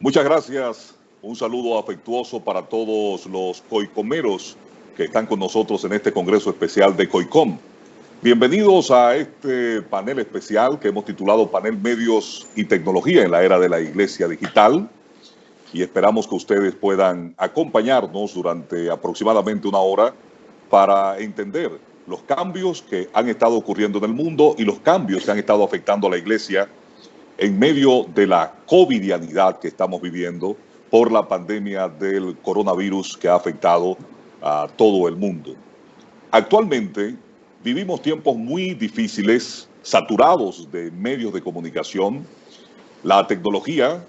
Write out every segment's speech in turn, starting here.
Muchas gracias. Un saludo afectuoso para todos los coicomeros que están con nosotros en este Congreso Especial de COICOM. Bienvenidos a este panel especial que hemos titulado Panel Medios y Tecnología en la Era de la Iglesia Digital. Y esperamos que ustedes puedan acompañarnos durante aproximadamente una hora para entender los cambios que han estado ocurriendo en el mundo y los cambios que han estado afectando a la Iglesia en medio de la covidianidad que estamos viviendo por la pandemia del coronavirus que ha afectado a todo el mundo. Actualmente vivimos tiempos muy difíciles, saturados de medios de comunicación. La tecnología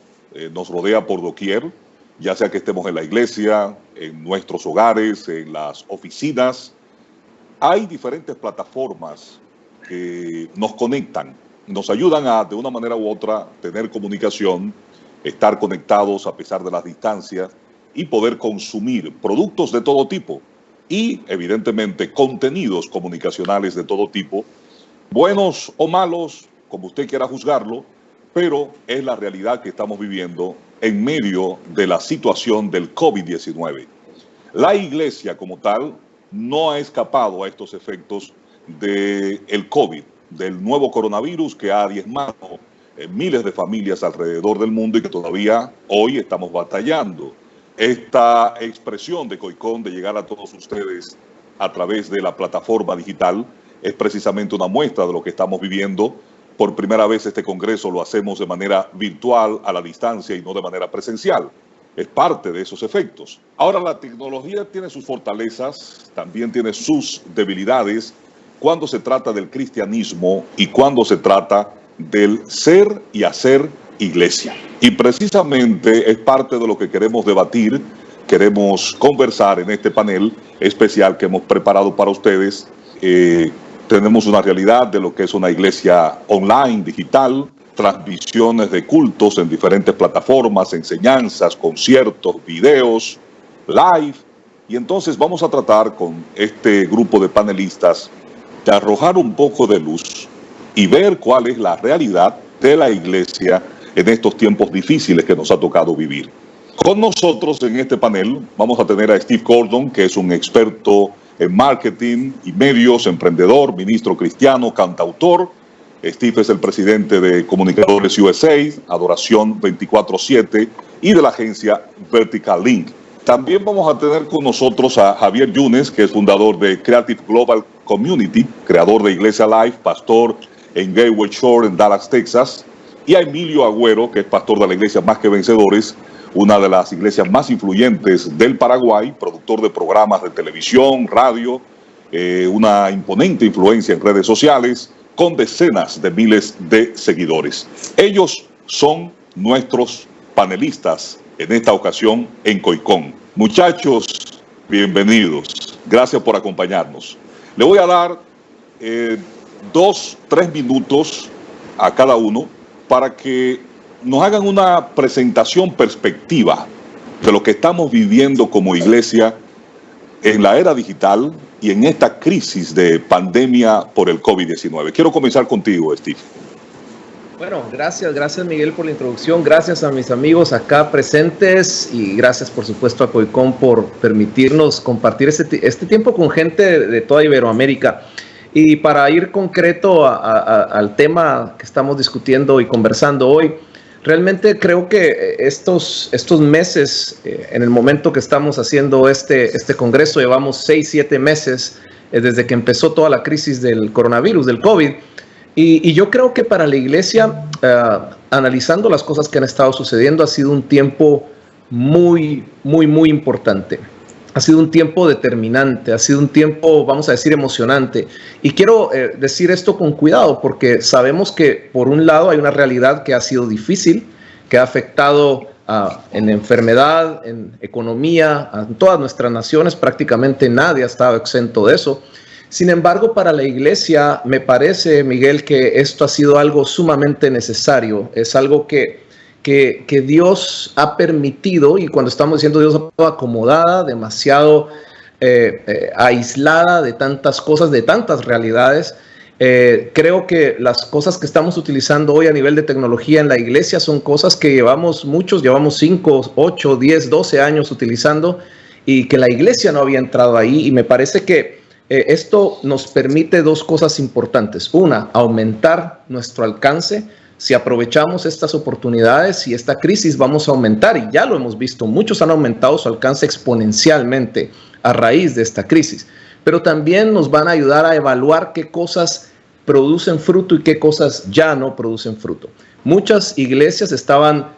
nos rodea por doquier, ya sea que estemos en la iglesia, en nuestros hogares, en las oficinas. Hay diferentes plataformas que nos conectan, nos ayudan a, de una manera u otra, tener comunicación, estar conectados a pesar de las distancias y poder consumir productos de todo tipo y, evidentemente, contenidos comunicacionales de todo tipo, buenos o malos, como usted quiera juzgarlo, pero es la realidad que estamos viviendo en medio de la situación del COVID-19. La iglesia como tal no ha escapado a estos efectos del COVID, del nuevo coronavirus que ha diezmado miles de familias alrededor del mundo y que todavía hoy estamos batallando. Esta expresión de COICOM de llegar a todos ustedes a través de la plataforma digital es precisamente una muestra de lo que estamos viviendo. Por primera vez este congreso lo hacemos de manera virtual, a la distancia y no de manera presencial. Es parte de esos efectos. Ahora, la tecnología tiene sus fortalezas, también tiene sus debilidades cuando se trata del cristianismo y cuando se trata del ser y hacer iglesia. Y precisamente es parte de lo que queremos debatir, queremos conversar en este panel especial que hemos preparado para ustedes. Tenemos una realidad de lo que es una iglesia online, digital, transmisiones de cultos en diferentes plataformas, enseñanzas, conciertos, videos, live. Y entonces vamos a tratar con este grupo de panelistas de arrojar un poco de luz y ver cuál es la realidad de la iglesia en estos tiempos difíciles que nos ha tocado vivir. Con nosotros en este panel vamos a tener a Steve Gordon, que es un experto en marketing y medios, emprendedor, ministro cristiano, cantautor. Steve es el presidente de Comunicadores USA, Adoración 24/7 y de la agencia Vertical Link. También vamos a tener con nosotros a Javier Yunes, que es fundador de Creative Global Community, creador de Iglesia Live, pastor en Gateway Shore en Dallas, Texas, y a Emilio Agüero, que es pastor de la iglesia Más que Vencedores, una de las iglesias más influyentes del Paraguay, productor de programas de televisión, radio, una imponente influencia en redes sociales, con decenas de miles de seguidores. Ellos son nuestros panelistas en esta ocasión en COICOM. Muchachos, bienvenidos. Gracias por acompañarnos. Le voy a dar 2-3 minutos a cada uno para que nos hagan una presentación perspectiva de lo que estamos viviendo como iglesia en la era digital y en esta crisis de pandemia por el COVID-19. Quiero comenzar contigo, Steve. Bueno, gracias Miguel por la introducción, gracias a mis amigos acá presentes y gracias por supuesto a COICOM por permitirnos compartir este tiempo con gente de toda Iberoamérica. Y para ir concreto al tema que estamos discutiendo y conversando hoy, realmente creo que estos meses, en el momento que estamos haciendo este congreso, llevamos 6-7 meses desde que empezó toda la crisis del coronavirus, del COVID, y yo creo que para la iglesia, analizando las cosas que han estado sucediendo, ha sido un tiempo muy importante. Ha sido un tiempo determinante, ha sido un tiempo, vamos a decir, emocionante. Y quiero decir esto con cuidado, porque sabemos que por un lado hay una realidad que ha sido difícil, que ha afectado en enfermedad, en economía, a todas nuestras naciones. Prácticamente nadie ha estado exento de eso. Sin embargo, para la iglesia, me parece, Miguel, que esto ha sido algo sumamente necesario. Es algo que Dios ha permitido, y cuando estamos diciendo Dios, acomodada, demasiado aislada de tantas cosas, de tantas realidades, Creo que las cosas que estamos utilizando hoy a nivel de tecnología en la iglesia son cosas que llevamos 5, 8, 10, 12 años utilizando y que la iglesia no había entrado ahí, y me parece que esto nos permite dos cosas importantes. Una, aumentar nuestro alcance. Si aprovechamos estas oportunidades y esta crisis, vamos a aumentar, y ya lo hemos visto, muchos han aumentado su alcance exponencialmente a raíz de esta crisis, pero también nos van a ayudar a evaluar qué cosas producen fruto y qué cosas ya no producen fruto. Muchas iglesias estaban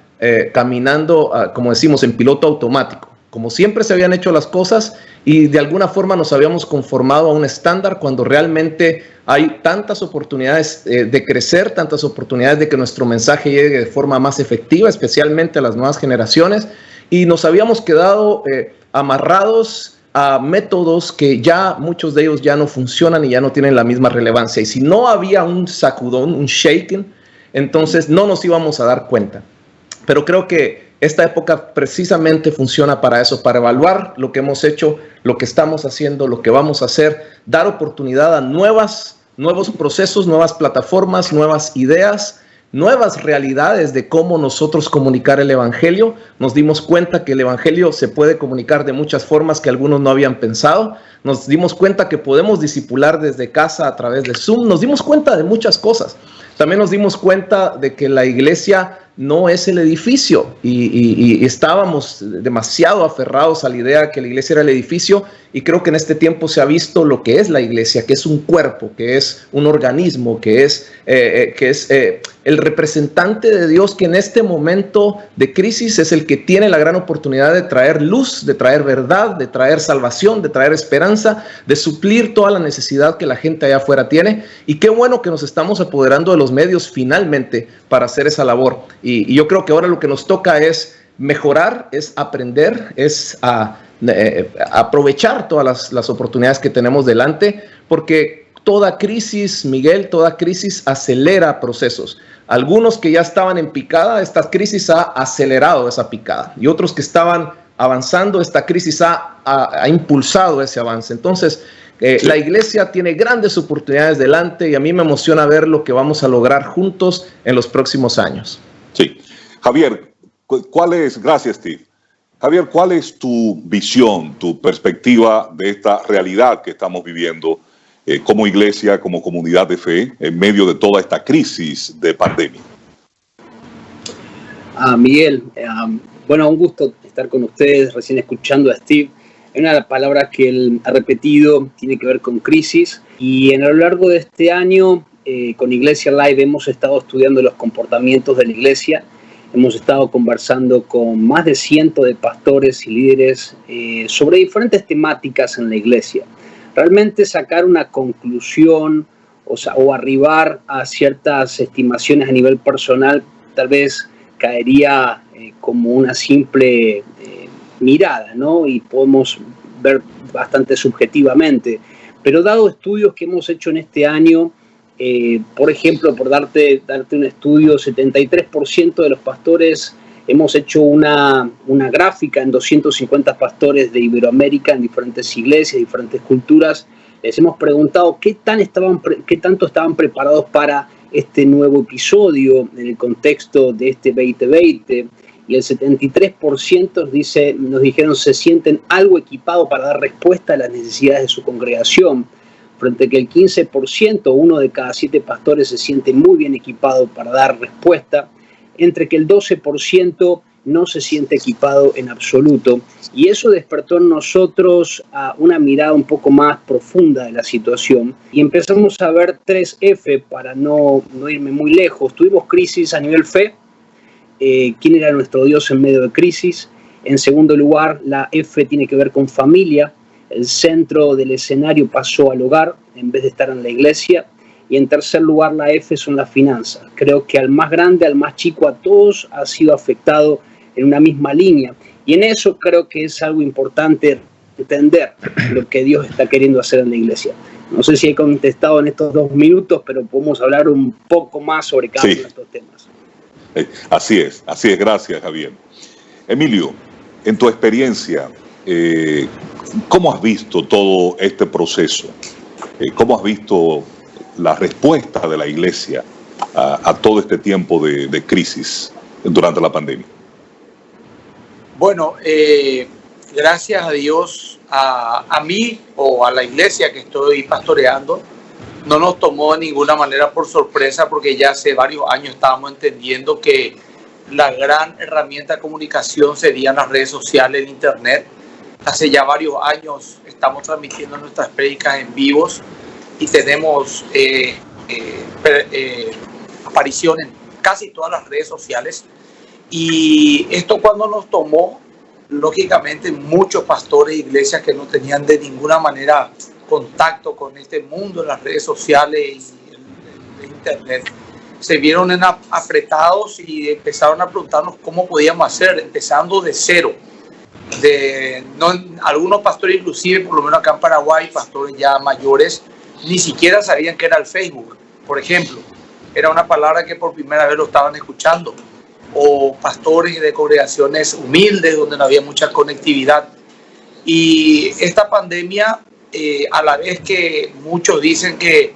caminando, como decimos, en piloto automático, como siempre se habían hecho las cosas, y de alguna forma nos habíamos conformado a un estándar cuando realmente hay tantas oportunidades de crecer, tantas oportunidades de que nuestro mensaje llegue de forma más efectiva, especialmente a las nuevas generaciones, y nos habíamos quedado amarrados a métodos que ya muchos de ellos ya no funcionan y ya no tienen la misma relevancia. Y si no había un sacudón, un shaking, entonces no nos íbamos a dar cuenta. Pero creo que esta época precisamente funciona para eso, para evaluar lo que hemos hecho, lo que estamos haciendo, lo que vamos a hacer, dar oportunidad a nuevos procesos, nuevas plataformas, nuevas ideas, nuevas realidades de cómo nosotros comunicar el evangelio. Nos dimos cuenta que el evangelio se puede comunicar de muchas formas que algunos no habían pensado. Nos dimos cuenta que podemos discipular desde casa a través de Zoom. Nos dimos cuenta de muchas cosas. También nos dimos cuenta de que la iglesia no es el edificio, y estábamos demasiado aferrados a la idea que la iglesia era el edificio, y creo que en este tiempo se ha visto lo que es la iglesia, que es un cuerpo, que es un organismo, que es el representante de Dios, que en este momento de crisis es el que tiene la gran oportunidad de traer luz, de traer verdad, de traer salvación, de traer esperanza, de suplir toda la necesidad que la gente allá afuera tiene. Y qué bueno que nos estamos apoderando de los medios finalmente para hacer esa labor. Y yo creo que ahora lo que nos toca es mejorar, es aprender, es aprovechar todas las oportunidades que tenemos delante, porque toda crisis, Miguel, toda crisis acelera procesos. Algunos que ya estaban en picada, esta crisis ha acelerado esa picada, y otros que estaban avanzando, esta crisis ha impulsado ese avance. Entonces, sí, la iglesia tiene grandes oportunidades delante, y a mí me emociona ver lo que vamos a lograr juntos en los próximos años. Sí. Javier, gracias, Steve. Javier, ¿cuál es tu visión, tu perspectiva de esta realidad que estamos viviendo como iglesia, como comunidad de fe, en medio de toda esta crisis de pandemia? Miguel, bueno, un gusto estar con ustedes, recién escuchando a Steve. Una de las palabras que él ha repetido tiene que ver con crisis, y a lo largo de este año con Iglesia Live hemos estado estudiando los comportamientos de la iglesia. Hemos estado conversando con más de 100 de pastores y líderes sobre diferentes temáticas en la iglesia. Realmente sacar una conclusión o arribar a ciertas estimaciones a nivel personal tal vez caería como una simple mirada, ¿no? Y podemos ver bastante subjetivamente. Pero dado estudios que hemos hecho en este año, por ejemplo, por darte un estudio, 73% de los pastores, hemos hecho una gráfica en 250 pastores de Iberoamérica, en diferentes iglesias, diferentes culturas. Les hemos preguntado qué tanto estaban preparados para este nuevo episodio en el contexto de este 2020, y el 73% nos dijeron se sienten algo equipados para dar respuesta a las necesidades de su congregación, frente a que el 15%, 1 de cada 7 pastores, se siente muy bien equipado para dar respuesta, entre que el 12% no se siente equipado en absoluto. Y eso despertó en nosotros una mirada un poco más profunda de la situación, y empezamos a ver 3 F para no irme muy lejos. Tuvimos crisis a nivel fe. ¿Quién era nuestro Dios en medio de crisis? En segundo lugar, la F tiene que ver con familia. El centro del escenario pasó al hogar en vez de estar en la iglesia. Y en tercer lugar, la F son las finanzas. Creo que al más grande, al más chico, a todos ha sido afectado en una misma línea. Y en eso creo que es algo importante entender lo que Dios está queriendo hacer en la iglesia. No sé si he contestado en estos 2 minutos, pero podemos hablar un poco más sobre cada uno de estos temas. Así es, gracias, Javier. Emilio, en tu experiencia, ¿cómo has visto todo este proceso? ¿Cómo has visto la respuesta de la iglesia a todo este tiempo de crisis durante la pandemia? Bueno, gracias a Dios, a mí o a la iglesia que estoy pastoreando, no nos tomó de ninguna manera por sorpresa, porque ya hace varios años estábamos entendiendo que la gran herramienta de comunicación serían las redes sociales, el internet. Hace ya varios años estamos transmitiendo nuestras prédicas en vivos y tenemos aparición en casi todas las redes sociales. Y esto, cuando nos tomó, lógicamente muchos pastores e iglesias que no tenían de ninguna manera contacto con este mundo de las redes sociales y el internet, se vieron apretados y empezaron a preguntarnos cómo podíamos hacer, empezando de cero. Algunos pastores, inclusive, por lo menos acá en Paraguay, pastores ya mayores, ni siquiera sabían qué era el Facebook, por ejemplo. Era una palabra que por primera vez lo estaban escuchando. O pastores de congregaciones humildes donde no había mucha conectividad. Y esta pandemia, a la vez que muchos dicen que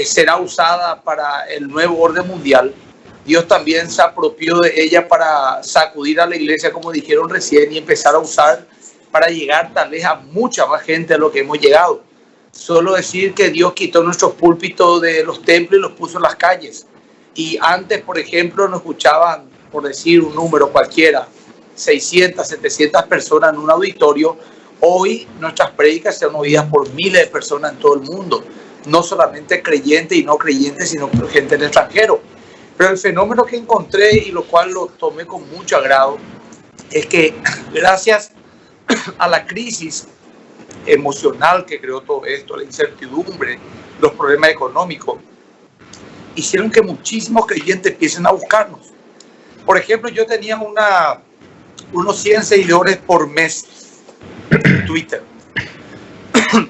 será usada para el nuevo orden mundial, Dios también se apropió de ella para sacudir a la iglesia, como dijeron recién, y empezar a usar para llegar tal vez a mucha más gente de lo que hemos llegado. Solo decir que Dios quitó nuestros púlpitos de los templos y los puso en las calles. Y antes, por ejemplo, nos escuchaban, por decir un número cualquiera, 600, 700 personas en un auditorio. Hoy nuestras prédicas son oídas por miles de personas en todo el mundo, no solamente creyentes y no creyentes, sino gente del extranjero. Pero el fenómeno que encontré, y lo cual lo tomé con mucho agrado, es que gracias a la crisis emocional que creó todo esto, la incertidumbre, los problemas económicos, hicieron que muchísimos creyentes empiecen a buscarnos. Por ejemplo, yo tenía unos 100 seguidores por mes en Twitter.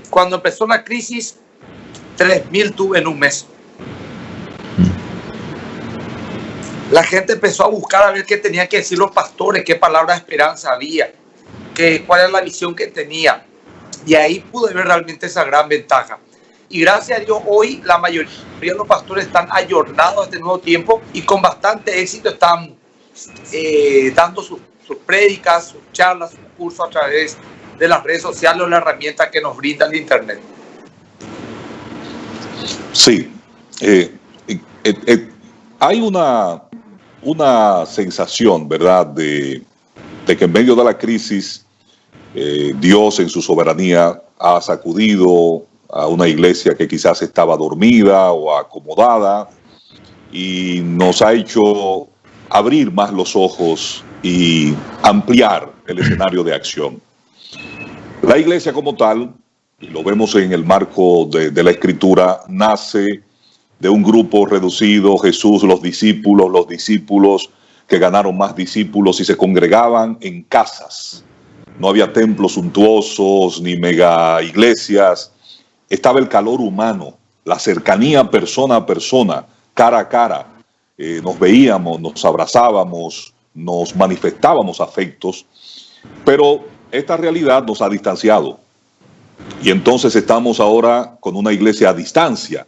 Cuando empezó la crisis, 3.000 tuve en un mes. La gente empezó a buscar a ver qué tenían que decir los pastores, qué palabra de esperanza había, cuál era la visión que tenía. Y ahí pude ver realmente esa gran ventaja. Y gracias a Dios, hoy la mayoría de los pastores están ayornados a este nuevo tiempo y con bastante éxito están dando sus prédicas, sus charlas, sus cursos a través de las redes sociales o la herramienta que nos brinda el internet. Sí, hay una sensación, ¿verdad?, de que en medio de la crisis Dios en su soberanía ha sacudido a una iglesia que quizás estaba dormida o acomodada y nos ha hecho abrir más los ojos y ampliar el escenario de acción. La iglesia como tal, y lo vemos en el marco de la Escritura, nace de un grupo reducido, Jesús, los discípulos que ganaron más discípulos y se congregaban en casas. No había templos suntuosos ni mega iglesias. Estaba el calor humano, la cercanía persona a persona, cara a cara. Nos veíamos, nos abrazábamos, nos manifestábamos afectos, pero esta realidad nos ha distanciado. Y entonces estamos ahora con una iglesia a distancia.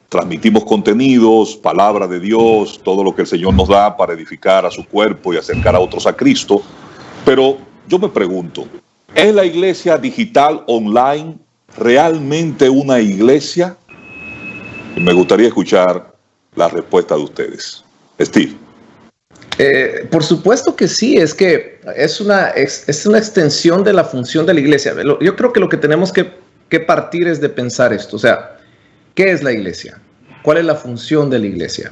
Transmitimos contenidos, palabra de Dios, todo lo que el Señor nos da para edificar a su cuerpo y acercar a otros a Cristo. Pero yo me pregunto, ¿es la iglesia digital online realmente una iglesia? Y me gustaría escuchar la respuesta de ustedes. Steve. Por supuesto que sí, es que es una extensión de la función de la iglesia. Yo creo que lo que tenemos que partir es de pensar esto, o sea, ¿qué es la iglesia? ¿Cuál es la función de la iglesia?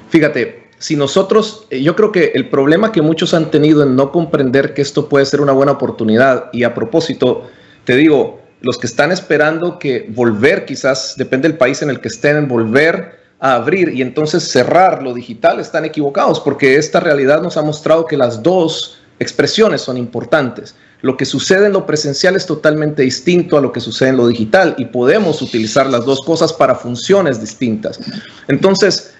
Fíjate, si nosotros, yo creo que el problema que muchos han tenido en no comprender que esto puede ser una buena oportunidad, y a propósito, te digo, los que están esperando que volver, quizás depende del país en el que estén, volver a abrir y entonces cerrar lo digital, están equivocados, porque esta realidad nos ha mostrado que las dos expresiones son importantes. Lo que sucede en lo presencial es totalmente distinto a lo que sucede en lo digital y podemos utilizar las dos cosas para funciones distintas. Entonces,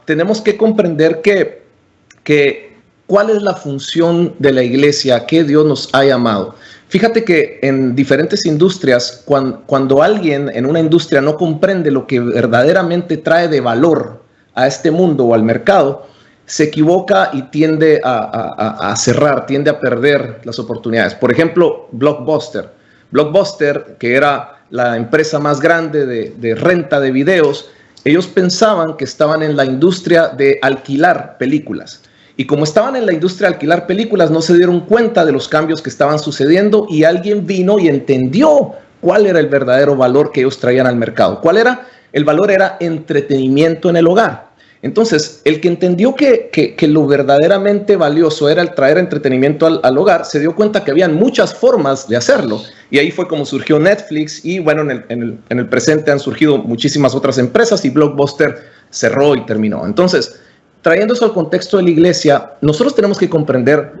tenemos que comprender que ¿cuál es la función de la iglesia? ¿A qué Dios nos ha llamado? Fíjate que en diferentes industrias, cuando alguien en una industria no comprende lo que verdaderamente trae de valor a este mundo o al mercado, se equivoca y tiende a cerrar, tiende a perder las oportunidades. Por ejemplo, Blockbuster. Blockbuster, que era la empresa más grande de renta de videos, ellos pensaban que estaban en la industria de alquilar películas. Y como estaban en la industria de alquilar películas, no se dieron cuenta de los cambios que estaban sucediendo y alguien vino y entendió cuál era el verdadero valor que ellos traían al mercado. ¿Cuál era? El valor era entretenimiento en el hogar. Entonces, el que entendió que lo verdaderamente valioso era el traer entretenimiento al hogar, se dio cuenta que habían muchas formas de hacerlo. Y ahí fue como surgió Netflix y bueno, en el presente han surgido muchísimas otras empresas y Blockbuster cerró y terminó. Entonces, trayendo eso al contexto de la iglesia, nosotros tenemos que comprender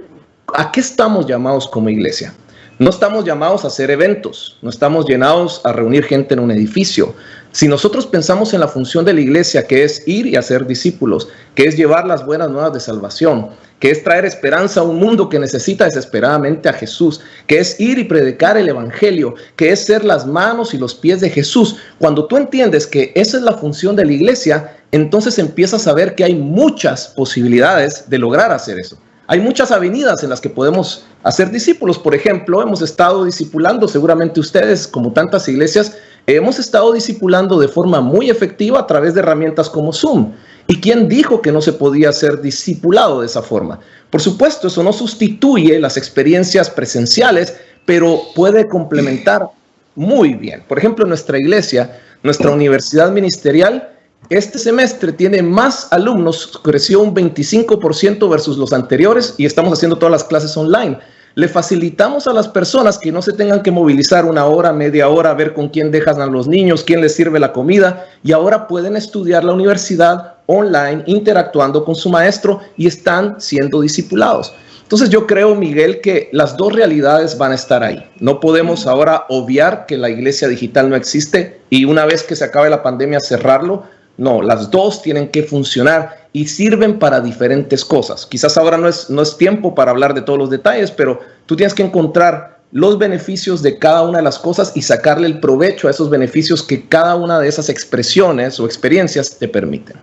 a qué estamos llamados como iglesia. No estamos llamados a hacer eventos, no estamos llamados a reunir gente en un edificio. Si nosotros pensamos en la función de la iglesia, que es ir y hacer discípulos, que es llevar las buenas nuevas de salvación, que es traer esperanza a un mundo que necesita desesperadamente a Jesús, que es ir y predicar el evangelio, que es ser las manos y los pies de Jesús. Cuando tú entiendes que esa es la función de la iglesia, entonces empiezas a ver que hay muchas posibilidades de lograr hacer eso. Hay muchas avenidas en las que podemos hacer discípulos. Por ejemplo, hemos estado discipulando, seguramente ustedes, como tantas iglesias, hemos estado discipulando de forma muy efectiva a través de herramientas como Zoom. ¿Y quién dijo que no se podía ser discipulado de esa forma? Por supuesto, eso no sustituye las experiencias presenciales, pero puede complementar muy bien. Por ejemplo, nuestra iglesia, nuestra universidad ministerial, este semestre tiene más alumnos, creció un 25% versus los anteriores y estamos haciendo todas las clases online. Le facilitamos a las personas que no se tengan que movilizar una hora, media hora, a ver con quién dejan a los niños, quién les sirve la comida y ahora pueden estudiar la universidad online, interactuando con su maestro y están siendo discipulados. Entonces yo creo, Miguel, que las dos realidades van a estar ahí. No podemos ahora obviar que la iglesia digital no existe y una vez que se acabe la pandemia cerrarlo. No, las dos tienen que funcionar y sirven para diferentes cosas. Quizás ahora no es tiempo para hablar de todos los detalles, pero tú tienes que encontrar los beneficios de cada una de las cosas y sacarle el provecho a esos beneficios que cada una de esas expresiones o experiencias te permiten.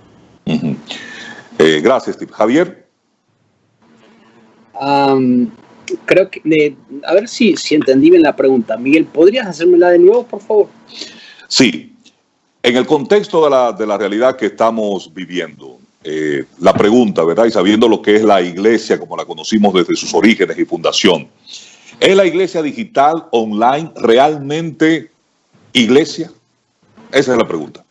Gracias, Steve. Javier. Creo que, a ver si entendí bien la pregunta. Miguel, ¿podrías hacérmela de nuevo, por favor? Sí. En el contexto de la realidad que estamos viviendo, la pregunta, ¿verdad? Y sabiendo lo que es la iglesia como la conocimos desde sus orígenes y fundación, ¿es la iglesia digital online realmente iglesia? Esa es la pregunta.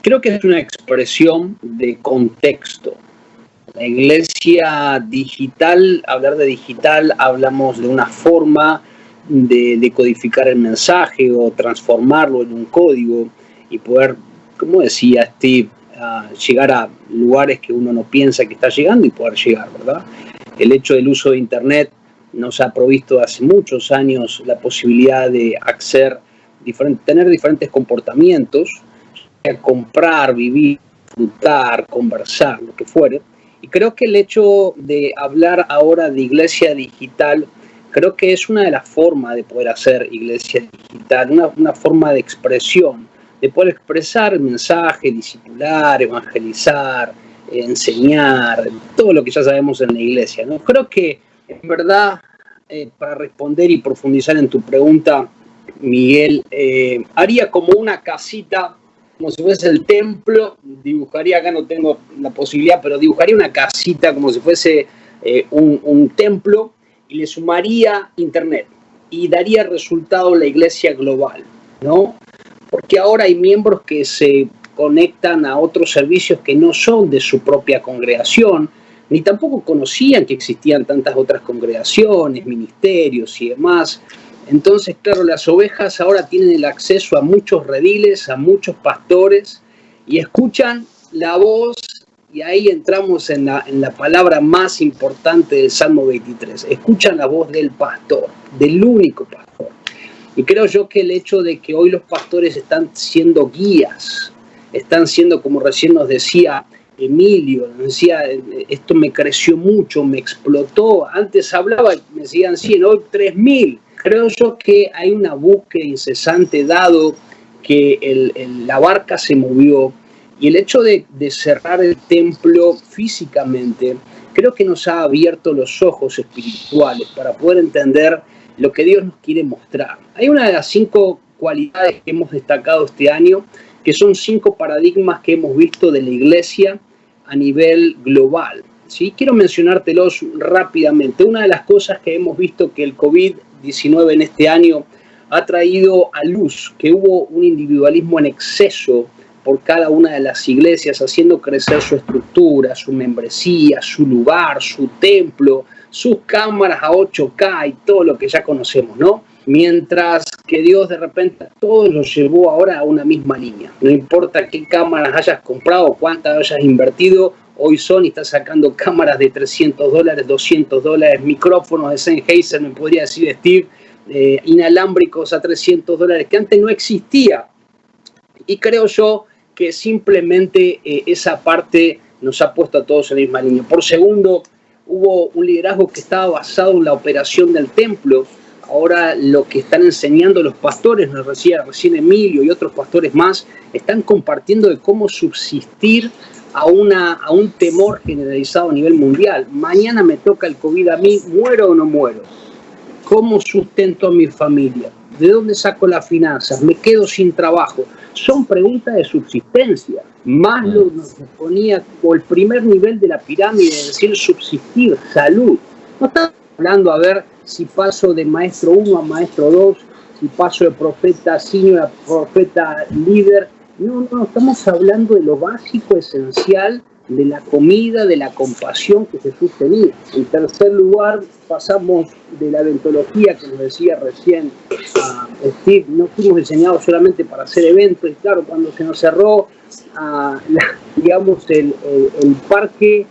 Creo que es una expresión de contexto. La iglesia digital, hablar de digital, hablamos de una forma de codificar el mensaje o transformarlo en un código y poder, como decía Steve, llegar a lugares que uno no piensa que está llegando y poder llegar, ¿verdad? El hecho del uso de Internet nos ha provisto hace muchos años la posibilidad de tener diferentes comportamientos, comprar, vivir, disfrutar, conversar, lo que fuere. Y creo que el hecho de hablar ahora de iglesia digital creo que es una de las formas de poder hacer iglesia digital, una forma de expresión, de poder expresar el mensaje, discipular, evangelizar, enseñar, todo lo que ya sabemos en la iglesia, ¿no? Creo que, en verdad, para responder y profundizar en tu pregunta, Miguel, haría como una casita, como si fuese el templo, dibujaría, acá no tengo la posibilidad, pero dibujaría una casita como si fuese un templo, y le sumaría Internet y daría resultado la iglesia global, ¿no? Porque ahora hay miembros que se conectan a otros servicios que no son de su propia congregación, ni tampoco conocían que existían tantas otras congregaciones, ministerios y demás. Entonces, claro, las ovejas ahora tienen el acceso a muchos rediles, a muchos pastores, y escuchan la voz. Y ahí entramos en la palabra más importante del Salmo 23. Escuchan la voz del pastor, del único pastor. Y creo yo que el hecho de que hoy los pastores están siendo guías, están siendo, como recién nos decía Emilio, nos decía, esto me creció mucho, me explotó. Antes hablaba, me decían 100, hoy 3.000. Creo yo que hay una búsqueda incesante, dado que la barca se movió, y el hecho de cerrar el templo físicamente, creo que nos ha abierto los ojos espirituales para poder entender lo que Dios nos quiere mostrar. Hay una de las 5 cualidades que hemos destacado este año, que son 5 paradigmas que hemos visto de la iglesia a nivel global, ¿sí? Quiero mencionártelos rápidamente. Una de las cosas que hemos visto que el COVID-19 en este año ha traído a luz, que hubo un individualismo en exceso por cada una de las iglesias, haciendo crecer su estructura, su membresía, su lugar, su templo, sus cámaras a 8K y todo lo que ya conocemos, ¿no? Mientras que Dios de repente a todos los llevó ahora a una misma línea. No importa qué cámaras hayas comprado, cuántas hayas invertido, hoy Sony está sacando cámaras de $300, $200, micrófonos de Sennheiser, me podría decir Steve, inalámbricos a $300, que antes no existía. Y creo yo que simplemente esa parte nos ha puesto a todos en la misma línea. Por segundo, hubo un liderazgo que estaba basado en la operación del templo. Ahora lo que están enseñando los pastores, nos decía recién Emilio y otros pastores más, están compartiendo de cómo subsistir a un temor generalizado a nivel mundial. Mañana me toca el COVID a mí, ¿muero o no muero? ¿Cómo sustento a mi familia? ¿De dónde saco las finanzas? ¿Me quedo sin trabajo? Son preguntas de subsistencia. Maslow nos ponía como el primer nivel de la pirámide, es decir, subsistir, salud. No estamos hablando a ver si paso de maestro 1 a maestro 2, si paso de profeta senior a profeta líder. No, estamos hablando de lo básico, esencial, de la comida, de la compasión que Jesús tenía. En tercer lugar, pasamos de la eventología que nos decía recién Steve. No fuimos diseñados solamente para hacer eventos, y claro, cuando se nos cerró el parque,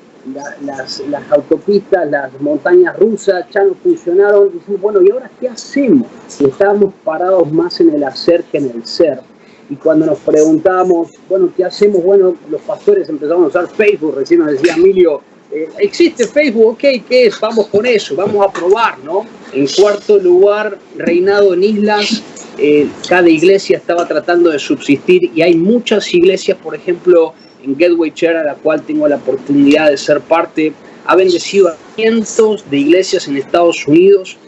las autopistas, las montañas rusas ya no funcionaron. Dijimos, bueno, ¿y ahora qué hacemos? Y estábamos parados más en el hacer que en el ser. Y cuando nos preguntábamos, bueno, ¿qué hacemos? Bueno, los pastores empezamos a usar Facebook. Recién nos decía Emilio, ¿existe Facebook? Ok, ¿qué es? Vamos con eso, vamos a probar, ¿no? En cuarto lugar, reinado en islas. Cada iglesia estaba tratando de subsistir, y hay muchas iglesias, por ejemplo, en Gateway Church, a la cual tengo la oportunidad de ser parte, ha bendecido a cientos de iglesias en Estados Unidos,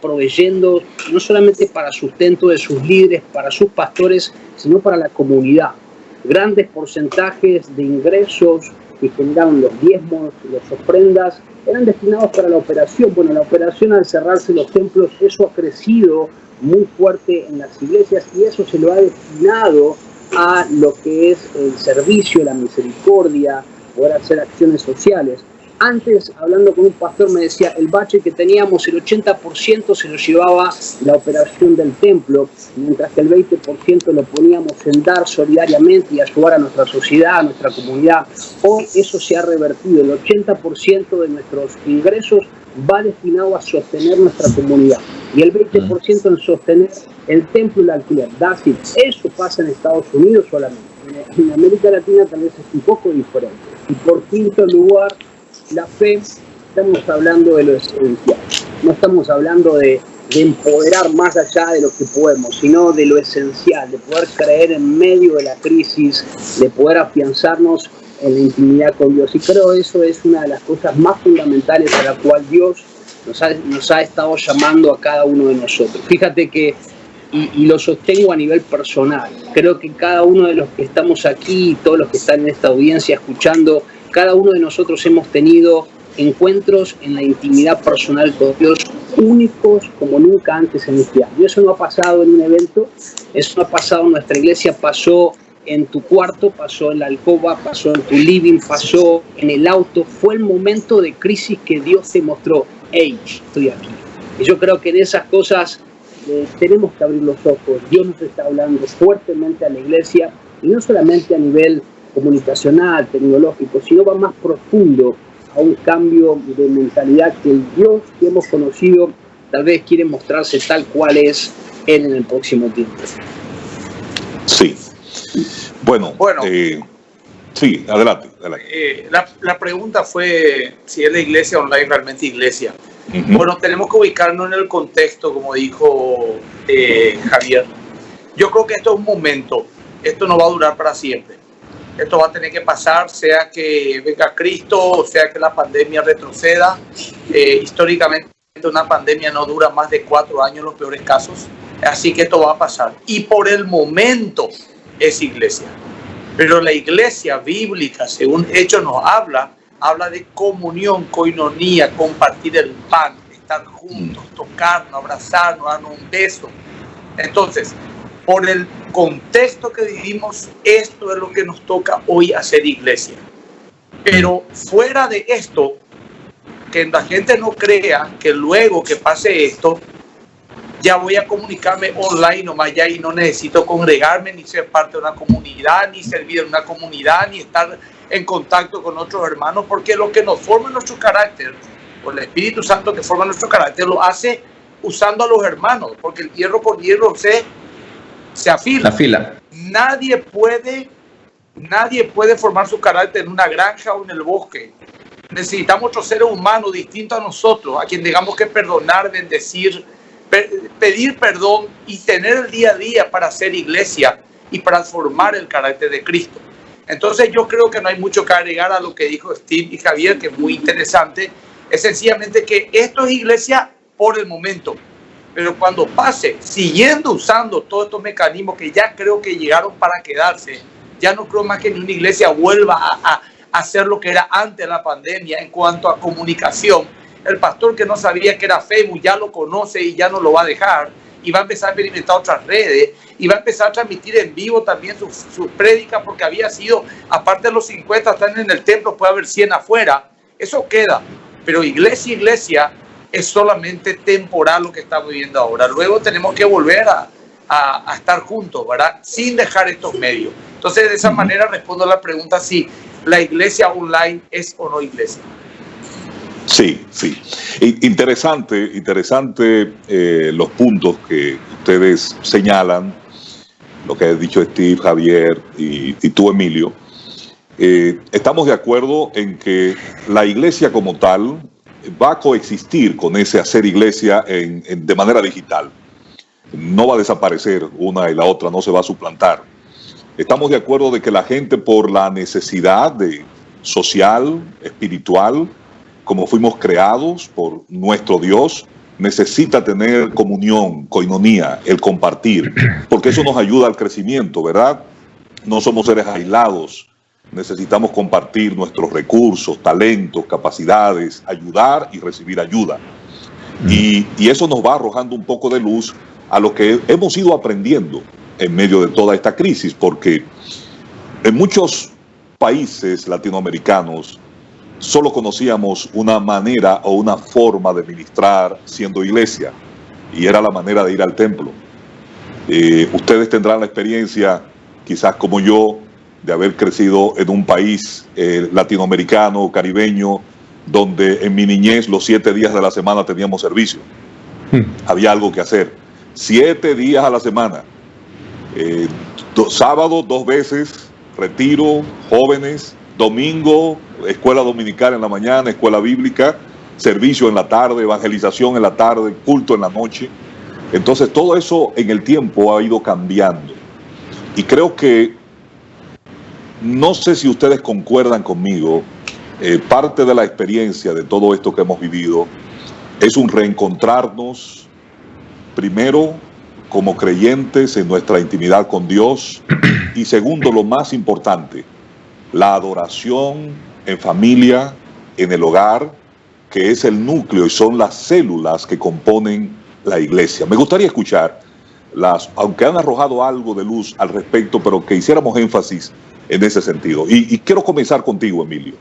proveyendo no solamente para sustento de sus líderes, para sus pastores, sino para la comunidad. Grandes porcentajes de ingresos que generaron los diezmos, las ofrendas, eran destinados para la operación. Bueno, la operación, al cerrarse los templos, eso ha crecido muy fuerte en las iglesias, y eso se lo ha destinado a lo que es el servicio, la misericordia, poder hacer acciones sociales. Antes, hablando con un pastor, me decía, el bache que teníamos, el 80% se lo llevaba la operación del templo, mientras que el 20% lo poníamos en dar solidariamente y ayudar a nuestra sociedad, a nuestra comunidad. Hoy eso se ha revertido. El 80% de nuestros ingresos va destinado a sostener nuestra comunidad, y el 20% en sostener el templo y la alquiler. Eso pasa en Estados Unidos solamente. En América Latina tal vez es un poco diferente. Y por quinto lugar, la fe. Estamos hablando de lo esencial. No estamos hablando de empoderar más allá de lo que podemos, sino de lo esencial, de poder creer en medio de la crisis, de poder afianzarnos en la intimidad con Dios. Y creo que eso es una de las cosas más fundamentales a la cual Dios nos ha estado llamando a cada uno de nosotros. Fíjate que, y lo sostengo a nivel personal, creo que cada uno de los que estamos aquí y todos los que están en esta audiencia escuchando, cada uno de nosotros hemos tenido encuentros en la intimidad personal con Dios únicos como nunca antes en este año. Y eso no ha pasado en un evento, eso no ha pasado en nuestra iglesia, pasó en tu cuarto, pasó en la alcoba, pasó en tu living, pasó en el auto. Fue el momento de crisis que Dios te mostró, hey, estoy aquí. Y yo creo que en esas cosas tenemos que abrir los ojos. Dios nos está hablando fuertemente a la iglesia, y no solamente a nivel comunicacional, tecnológico, sino va más profundo a un cambio de mentalidad que el Dios que hemos conocido tal vez quiere mostrarse tal cual es Él en el próximo tiempo. Sí. Bueno, Sí, adelante. La pregunta fue si es la iglesia online realmente iglesia. Bueno, tenemos que ubicarnos en el contexto, como dijo Javier. Yo creo que esto es un momento, esto no va a durar para siempre. Esto va a tener que pasar, sea que venga Cristo, sea que la pandemia retroceda. Históricamente una pandemia no dura más de 4 años en los peores casos, así que esto va a pasar. Y por el momento es iglesia. Pero la iglesia bíblica, según Hechos nos habla de comunión, coinonía, compartir el pan, estar juntos, tocarnos, abrazarnos, darnos un beso. Entonces, por el contexto que vivimos, esto es lo que nos toca hoy hacer iglesia. Pero fuera de esto, que la gente no crea que luego que pase esto, ya voy a comunicarme online nomás ya y no necesito congregarme, ni ser parte de una comunidad, ni servir en una comunidad, ni estar en contacto con otros hermanos, porque lo que nos forma nuestro carácter, o el Espíritu Santo que forma nuestro carácter, lo hace usando a los hermanos, porque el hierro con hierro se afila. Nadie puede formar su carácter en una granja o en el bosque. Necesitamos otros seres humanos distintos a nosotros, a quien tengamos que perdonar, bendecir, pedir perdón y tener el día a día para hacer iglesia y para formar el carácter de Cristo. Entonces yo creo que no hay mucho que agregar a lo que dijo Steve y Javier, que es muy interesante. Es sencillamente que esto es iglesia por el momento, pero cuando pase, siguiendo usando todos estos mecanismos que ya creo que llegaron para quedarse, ya no creo más que ni una iglesia vuelva a hacer lo que era antes de la pandemia en cuanto a comunicación. El pastor que no sabía que era Facebook ya lo conoce y ya no lo va a dejar, y va a empezar a experimentar otras redes, y va a empezar a transmitir en vivo también sus prédicas, porque había sido, aparte de los 50 están en el templo, puede haber 100 afuera. Eso queda, pero iglesia es solamente temporal lo que estamos viviendo ahora. Luego tenemos que volver a estar juntos, ¿verdad? Sin dejar estos medios. Entonces, de esa manera respondo a la pregunta si la iglesia online es o no iglesia. Sí. Interesante los puntos que ustedes señalan, lo que ha dicho Steve, Javier y tú, Emilio. Estamos de acuerdo en que la iglesia como tal va a coexistir con ese hacer iglesia de manera digital. No va a desaparecer una y la otra, no se va a suplantar. Estamos de acuerdo de que la gente, por la necesidad social, espiritual, como fuimos creados por nuestro Dios, necesita tener comunión, coinonía, el compartir, porque eso nos ayuda al crecimiento, ¿verdad? No somos seres aislados, necesitamos compartir nuestros recursos, talentos, capacidades, ayudar y recibir ayuda. Y eso nos va arrojando un poco de luz a lo que hemos ido aprendiendo en medio de toda esta crisis, porque en muchos países latinoamericanos solo conocíamos una manera o una forma de ministrar siendo iglesia, y era la manera de ir al templo. Ustedes tendrán la experiencia, quizás como yo, de haber crecido en un país latinoamericano, caribeño, donde en mi niñez los 7 días de la semana teníamos servicio. Había algo que hacer. 7 días a la semana. Sábado 2 veces, retiro, jóvenes, domingo, escuela dominical en la mañana, escuela bíblica, servicio en la tarde, evangelización en la tarde, culto en la noche. Entonces todo eso en el tiempo ha ido cambiando. Y creo que, no sé si ustedes concuerdan conmigo, parte de la experiencia de todo esto que hemos vivido es un reencontrarnos, primero, como creyentes en nuestra intimidad con Dios, y segundo, lo más importante, la adoración en familia, en el hogar, que es el núcleo y son las células que componen la iglesia. Me gustaría escuchar, aunque han arrojado algo de luz al respecto, pero que hiciéramos énfasis en ese sentido. Y quiero comenzar contigo, Emilio,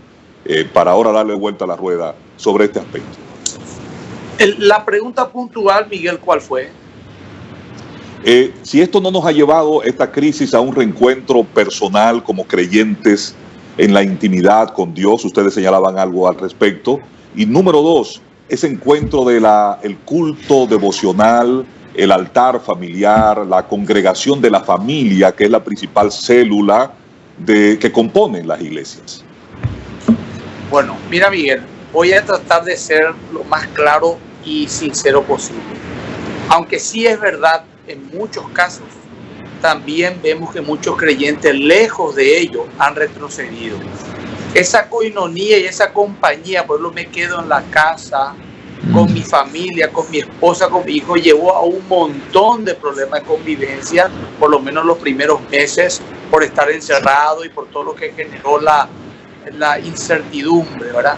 para ahora darle vuelta a la rueda sobre este aspecto. La pregunta puntual, Miguel, ¿cuál fue? Si esto no nos ha llevado, esta crisis, a un reencuentro personal como creyentes en la intimidad con Dios. Ustedes señalaban algo al respecto. Y número 2, ese encuentro de el culto devocional, el altar familiar, la congregación de la familia, que es la principal célula que componen las iglesias? Bueno, mira, Miguel, voy a tratar de ser lo más claro y sincero posible. Aunque sí es verdad, en muchos casos, también vemos que muchos creyentes, lejos de ello, han retrocedido. Esa coinonía y esa compañía, por ejemplo, me quedo en la casa, con mi familia, con mi esposa, con mi hijo, llevó a un montón de problemas de convivencia, por lo menos los primeros meses, por estar encerrado y por todo lo que generó la incertidumbre, ¿verdad?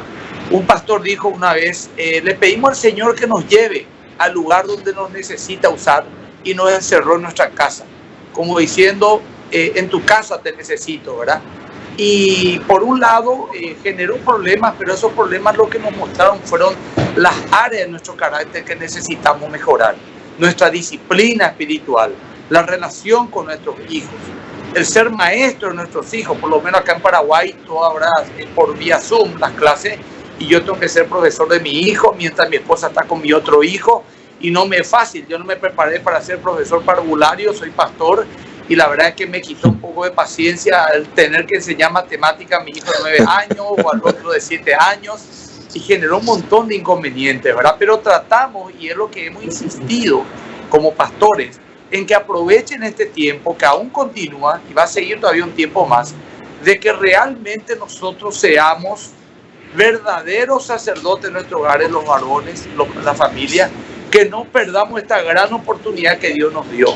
Un pastor dijo una vez, le pedimos al Señor que nos lleve al lugar donde nos necesita usar y nos encerró en nuestra casa, como diciendo, en tu casa te necesito, ¿verdad? Y por un lado generó problemas, pero esos problemas lo que nos mostraron fueron las áreas de nuestro carácter que necesitamos mejorar. Nuestra disciplina espiritual, la relación con nuestros hijos, el ser maestro de nuestros hijos. Por lo menos acá en Paraguay, tú habrás por vía Zoom las clases y yo tengo que ser profesor de mi hijo mientras mi esposa está con mi otro hijo y no me es fácil. Yo no me preparé para ser profesor parvulario, soy pastor. Y la verdad es que me quitó un poco de paciencia el tener que enseñar matemática a mi hijo de 9 años o al otro de 7 años y generó un montón de inconvenientes, ¿verdad? Pero tratamos, y es lo que hemos insistido como pastores, en que aprovechen este tiempo que aún continúa y va a seguir todavía un tiempo más, de que realmente nosotros seamos verdaderos sacerdotes en nuestros hogares, los varones, la familia, que no perdamos esta gran oportunidad que Dios nos dio.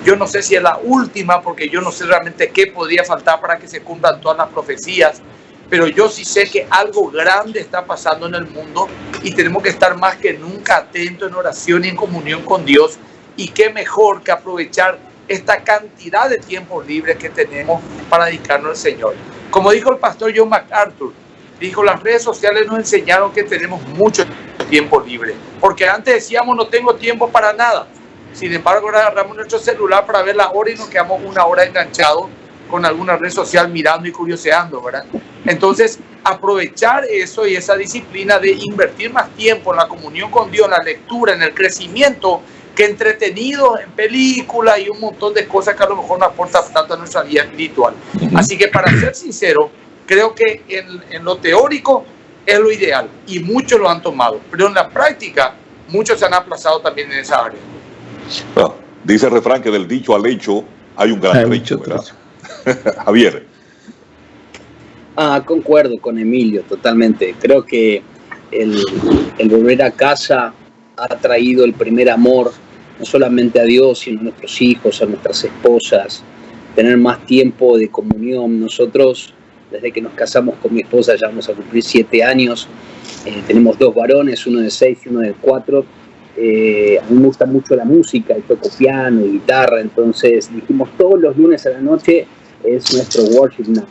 Yo no sé si es la última, porque yo no sé realmente qué podría faltar para que se cumplan todas las profecías, pero yo sí sé que algo grande está pasando en el mundo y tenemos que estar más que nunca atentos en oración y en comunión con Dios. Y qué mejor que aprovechar esta cantidad de tiempos libres que tenemos para dedicarnos al Señor. Como dijo el pastor John MacArthur, dijo, las redes sociales nos enseñaron que tenemos mucho tiempo libre, porque antes decíamos no tengo tiempo para nada. Sin embargo, ahora agarramos nuestro celular para ver la hora y nos quedamos una hora enganchados con alguna red social mirando y curioseando, ¿verdad? Entonces, aprovechar eso y esa disciplina de invertir más tiempo en la comunión con Dios, en la lectura, en el crecimiento, que entretenido en películas y un montón de cosas que a lo mejor no aportan tanto a nuestra vida espiritual. Así que, para ser sincero, creo que en lo teórico es lo ideal y muchos lo han tomado, pero en la práctica muchos se han aplazado también en esa área. Bueno, dice el refrán que del dicho al hecho hay un gran trecho, ¿verdad? Javier. Concuerdo con Emilio totalmente. Creo que el volver a casa ha traído el primer amor, no solamente a Dios, sino a nuestros hijos, a nuestras esposas, tener más tiempo de comunión. Nosotros, desde que nos casamos con mi esposa, ya vamos a cumplir 7 años, tenemos 2 varones, uno de 6 y uno de 4. A mí me gusta mucho la música, y toco piano y guitarra, entonces dijimos todos los lunes a la noche es nuestro worship night.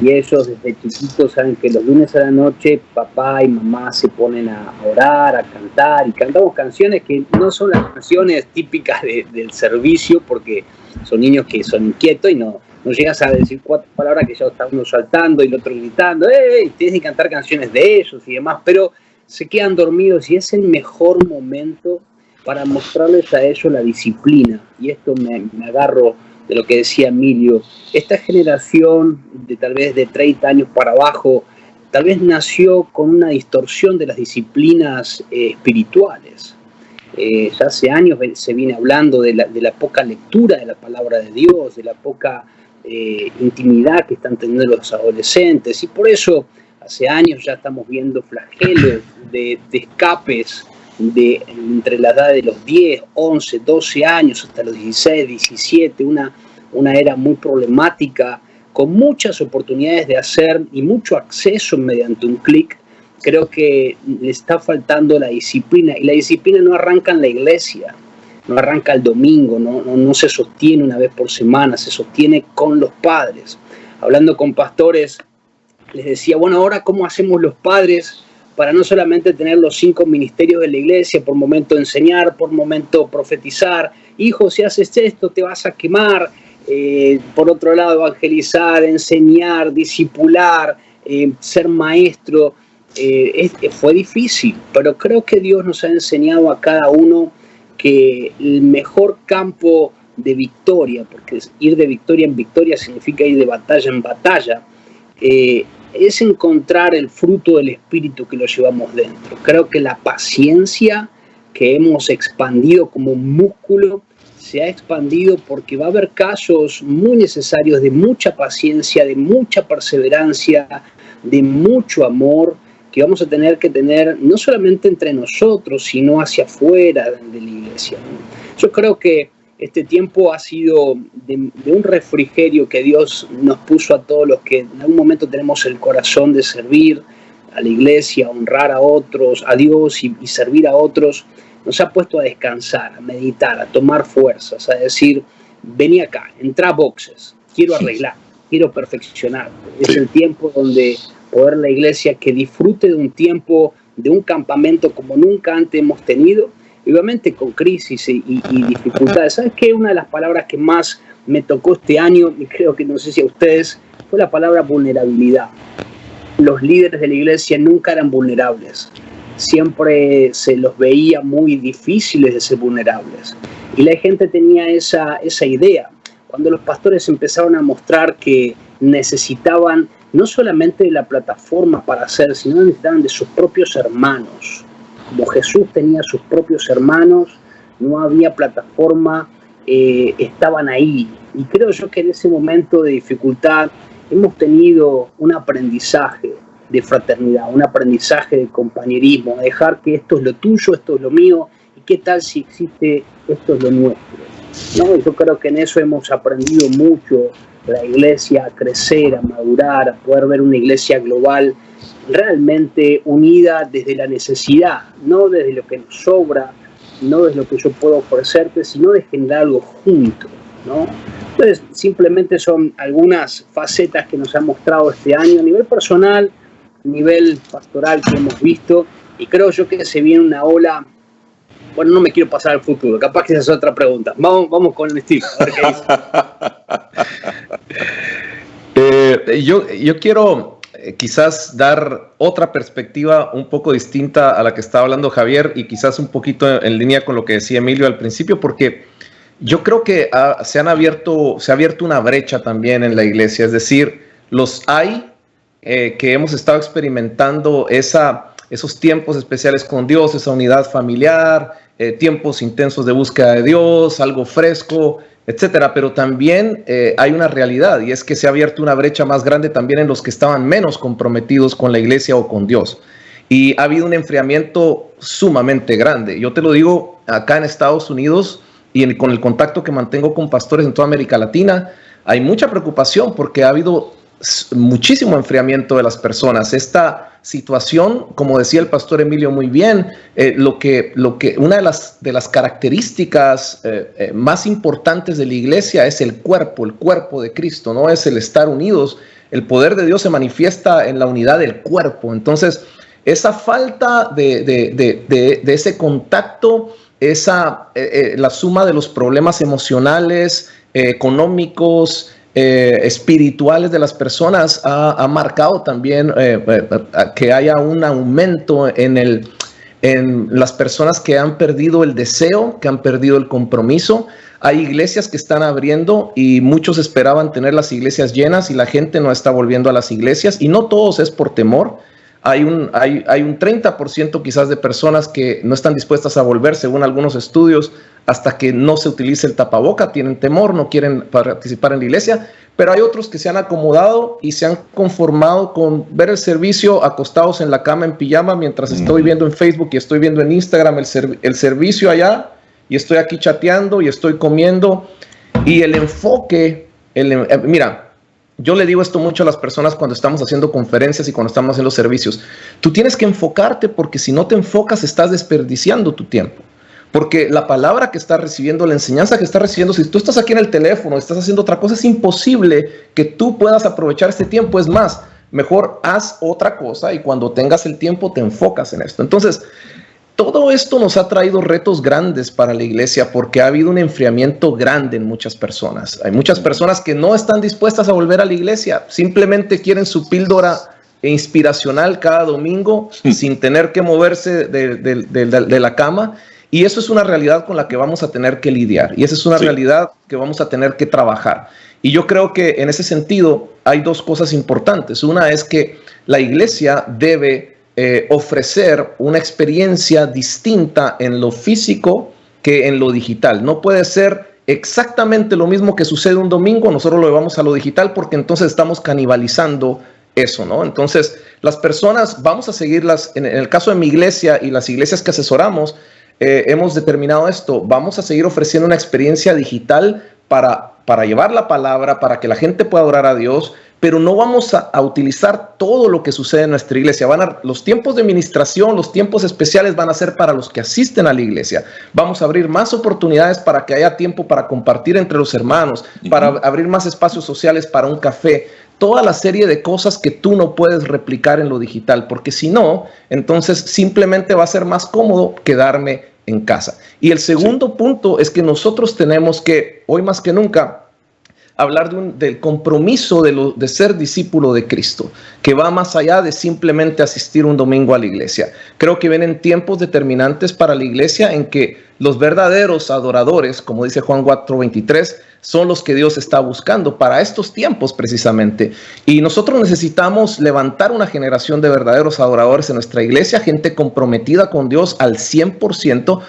Y ellos desde chiquitos saben que los lunes a la noche papá y mamá se ponen a orar, a cantar, y cantamos canciones que no son las canciones típicas del servicio, porque son niños que son inquietos y no llegas a decir 4 palabras que ya está uno saltando y el otro gritando, tienes que cantar canciones de ellos y demás, pero se quedan dormidos y es el mejor momento para mostrarles a ellos la disciplina. Y esto me agarro de lo que decía Emilio. Esta generación de tal vez de 30 años para abajo, tal vez nació con una distorsión de las disciplinas espirituales. Ya hace años se viene hablando de la poca lectura de la palabra de Dios, de la poca intimidad que están teniendo los adolescentes, y por eso hace años ya estamos viendo flagelos de escapes entre la edad de los 10, 11, 12 años hasta los 16, 17, una era muy problemática, con muchas oportunidades de hacer y mucho acceso mediante un clic. Creo que le está faltando la disciplina, y la disciplina no arranca en la iglesia, no arranca el domingo, no se sostiene una vez por semana, se sostiene con los padres. Hablando con pastores, les decía, bueno, ahora ¿cómo hacemos los padres para no solamente tener los 5 ministerios de la iglesia, por momento enseñar, por momento profetizar? Hijo, si haces esto te vas a quemar. Por otro lado, evangelizar, enseñar, discipular, ser maestro. Fue difícil, pero creo que Dios nos ha enseñado a cada uno que el mejor campo de victoria, porque ir de victoria en victoria significa ir de batalla en batalla, es encontrar el fruto del Espíritu que lo llevamos dentro. Creo que la paciencia que hemos expandido como un músculo se ha expandido porque va a haber casos muy necesarios de mucha paciencia, de mucha perseverancia, de mucho amor, que vamos a tener que tener no solamente entre nosotros, sino hacia afuera de la iglesia, ¿no? Yo creo que este tiempo ha sido de un refrigerio que Dios nos puso a todos los que en algún momento tenemos el corazón de servir a la iglesia, honrar a otros, a Dios y servir a otros. Nos ha puesto a descansar, a meditar, a tomar fuerzas, a decir, vení acá, entrá a boxes, quiero arreglar, quiero perfeccionar. Es el tiempo donde poder la iglesia que disfrute de un tiempo, de un campamento como nunca antes hemos tenido, y obviamente con crisis y dificultades. ¿Sabes qué? Una de las palabras que más me tocó este año, y creo que no sé si a ustedes, fue la palabra vulnerabilidad. Los líderes de la iglesia nunca eran vulnerables. Siempre se los veía muy difíciles de ser vulnerables. Y la gente tenía esa idea. Cuando los pastores empezaron a mostrar que necesitaban no solamente de la plataforma para hacer, sino necesitaban de sus propios hermanos. Como Jesús tenía sus propios hermanos, no había plataforma, estaban ahí. Y creo yo que en ese momento de dificultad hemos tenido un aprendizaje de fraternidad, un aprendizaje de compañerismo, de dejar que esto es lo tuyo, esto es lo mío, y qué tal si existe esto es lo nuestro, ¿no? Yo creo que en eso hemos aprendido mucho, la iglesia a crecer, a madurar, a poder ver una iglesia global realmente unida desde la necesidad, no desde lo que nos sobra, no desde lo que yo puedo ofrecerte, sino de generar algo juntos, ¿no? Entonces, simplemente son algunas facetas que nos ha mostrado este año a nivel personal, a nivel pastoral que hemos visto, y creo yo que se viene una ola. Bueno, no me quiero pasar al futuro, capaz que esa es otra pregunta. Vamos con el Steve, a ver qué dice. Yo quiero quizás dar otra perspectiva un poco distinta a la que estaba hablando Javier y quizás un poquito en línea con lo que decía Emilio al principio, porque yo creo que se ha abierto una brecha también en la iglesia, es decir, los hay que hemos estado experimentando esos tiempos especiales con Dios, esa unidad familiar, tiempos intensos de búsqueda de Dios, algo fresco, etcétera. Pero también hay una realidad, y es que se ha abierto una brecha más grande también en los que estaban menos comprometidos con la iglesia o con Dios. Y ha habido un enfriamiento sumamente grande. Yo te lo digo acá en Estados Unidos y con el contacto que mantengo con pastores en toda América Latina, hay mucha preocupación porque ha habido muchísimo enfriamiento de las personas. Esta situación, como decía el pastor Emilio muy bien, una de las características más importantes de la iglesia es el cuerpo de Cristo, no es el estar unidos. El poder de Dios se manifiesta en la unidad del cuerpo. Entonces, esa falta de ese contacto, la suma de los problemas emocionales, económicos, espirituales de las personas ha marcado también que haya un aumento en las personas que han perdido el deseo, que han perdido el compromiso. Hay iglesias que están abriendo y muchos esperaban tener las iglesias llenas y la gente no está volviendo a las iglesias, y no todos es por temor. Hay un 30% quizás de personas que no están dispuestas a volver, según algunos estudios, hasta que no se utilice el tapaboca. Tienen temor, no quieren participar en la iglesia, pero hay otros que se han acomodado y se han conformado con ver el servicio acostados en la cama en pijama mientras estoy viendo en Facebook y estoy viendo en Instagram el servicio allá, y estoy aquí chateando y estoy comiendo. Y el enfoque, mira, yo le digo esto mucho a las personas cuando estamos haciendo conferencias y cuando estamos haciendo servicios. Tú tienes que enfocarte, porque si no te enfocas estás desperdiciando tu tiempo. Porque la palabra que estás recibiendo, la enseñanza que estás recibiendo, si tú estás aquí en el teléfono, estás haciendo otra cosa, es imposible que tú puedas aprovechar este tiempo. Es más, mejor haz otra cosa y cuando tengas el tiempo te enfocas en esto. Entonces, todo esto nos ha traído retos grandes para la iglesia porque ha habido un enfriamiento grande en muchas personas. Hay muchas personas que no están dispuestas a volver a la iglesia, simplemente quieren su píldora inspiracional cada domingo sin tener que moverse de la cama. Y eso es una realidad con la que vamos a tener que lidiar. Y esa es una realidad que vamos a tener que trabajar. Y yo creo que en ese sentido hay dos cosas importantes. Una es que la iglesia debe ofrecer una experiencia distinta en lo físico que en lo digital. No puede ser exactamente lo mismo que sucede un domingo, nosotros lo llevamos a lo digital, porque entonces estamos canibalizando eso, ¿no? Entonces, las personas, vamos a seguirlas, en el caso de mi iglesia y las iglesias que asesoramos, hemos determinado esto, vamos a seguir ofreciendo una experiencia digital para llevar la palabra, para que la gente pueda adorar a Dios, pero no vamos a utilizar todo lo que sucede en nuestra iglesia. Los tiempos de ministración, los tiempos especiales van a ser para los que asisten a la iglesia. Vamos a abrir más oportunidades para que haya tiempo para compartir entre los hermanos, para abrir más espacios sociales para un café. Toda la serie de cosas que tú no puedes replicar en lo digital, porque si no, entonces simplemente va a ser más cómodo quedarme en casa. Y el segundo punto es que nosotros tenemos que, hoy más que nunca, hablar del compromiso de ser discípulo de Cristo, que va más allá de simplemente asistir un domingo a la iglesia. Creo que vienen tiempos determinantes para la iglesia en que los verdaderos adoradores, como dice Juan 4:23, son los que Dios está buscando para estos tiempos precisamente. Y nosotros necesitamos levantar una generación de verdaderos adoradores en nuestra iglesia, gente comprometida con Dios al 100%,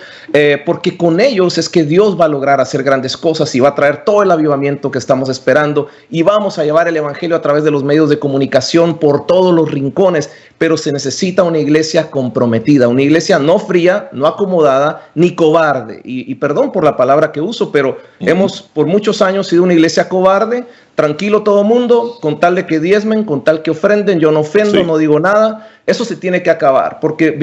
porque con ellos es que Dios va a lograr hacer grandes cosas y va a traer todo el avivamiento que estamos esperando, y vamos a llevar el evangelio a través de los medios de comunicación por todos los rincones. Pero se necesita una iglesia comprometida, una iglesia no fría, no acomodada, ni cobarde. Y perdón por la palabra que uso, pero hemos por muchos años sido una iglesia cobarde, tranquilo todo mundo, con tal de que diezmen, con tal que ofrenden, yo no ofendo, no digo nada. Eso se tiene que acabar, porque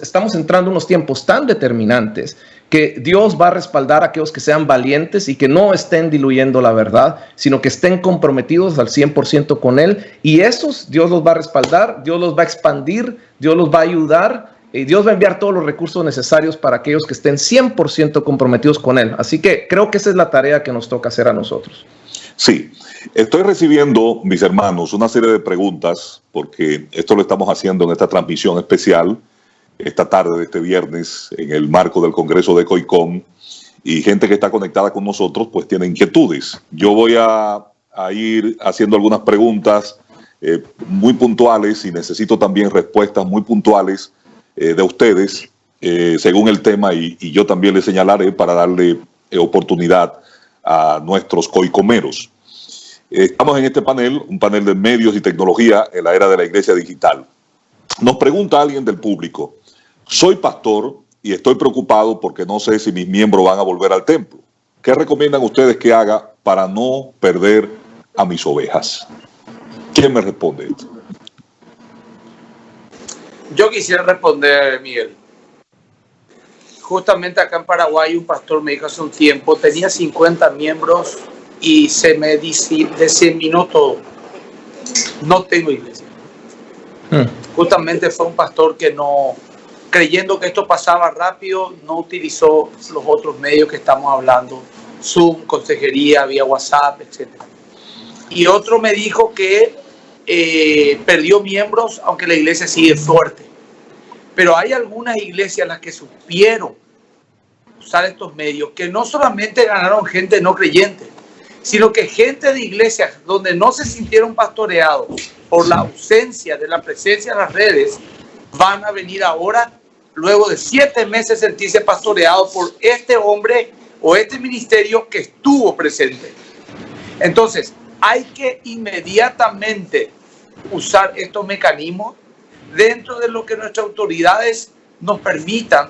estamos entrando en unos tiempos tan determinantes que Dios va a respaldar a aquellos que sean valientes y que no estén diluyendo la verdad, sino que estén comprometidos al 100% con Él. Y esos Dios los va a respaldar, Dios los va a expandir, Dios los va a ayudar, y Dios va a enviar todos los recursos necesarios para aquellos que estén 100% comprometidos con Él. Así que creo que esa es la tarea que nos toca hacer a nosotros. Sí, estoy recibiendo, mis hermanos, una serie de preguntas, porque esto lo estamos haciendo en esta transmisión especial, esta tarde de este viernes, en el marco del Congreso de COICOM, y gente que está conectada con nosotros, pues tiene inquietudes. Yo voy a ir haciendo algunas preguntas muy puntuales, y necesito también respuestas muy puntuales de ustedes, según el tema, y yo también les señalaré para darle oportunidad a nuestros coicomeros. Estamos en este panel, un panel de medios y tecnología en la era de la iglesia digital. Nos pregunta alguien del público: soy pastor y estoy preocupado porque no sé si mis miembros van a volver al templo. ¿Qué recomiendan ustedes que haga para no perder a mis ovejas? ¿Quién me responde esto? Yo quisiera responder, Miguel. Justamente acá en Paraguay un pastor me dijo hace un tiempo, tenía 50 miembros y se me diseminó todo. No tengo iglesia. Justamente fue un pastor que no, creyendo que esto pasaba rápido, no utilizó los otros medios que estamos hablando, Zoom, consejería, vía WhatsApp, etc. Y otro me dijo que perdió miembros, aunque la iglesia sigue fuerte. Pero hay algunas iglesias las que supieron usar estos medios, que no solamente ganaron gente no creyente, sino que gente de iglesias donde no se sintieron pastoreados por la ausencia de la presencia en las redes, van a venir ahora, luego de 7 meses, sentirse pastoreados por este hombre o este ministerio que estuvo presente. Entonces, hay que inmediatamente usar estos mecanismos dentro de lo que nuestras autoridades nos permitan,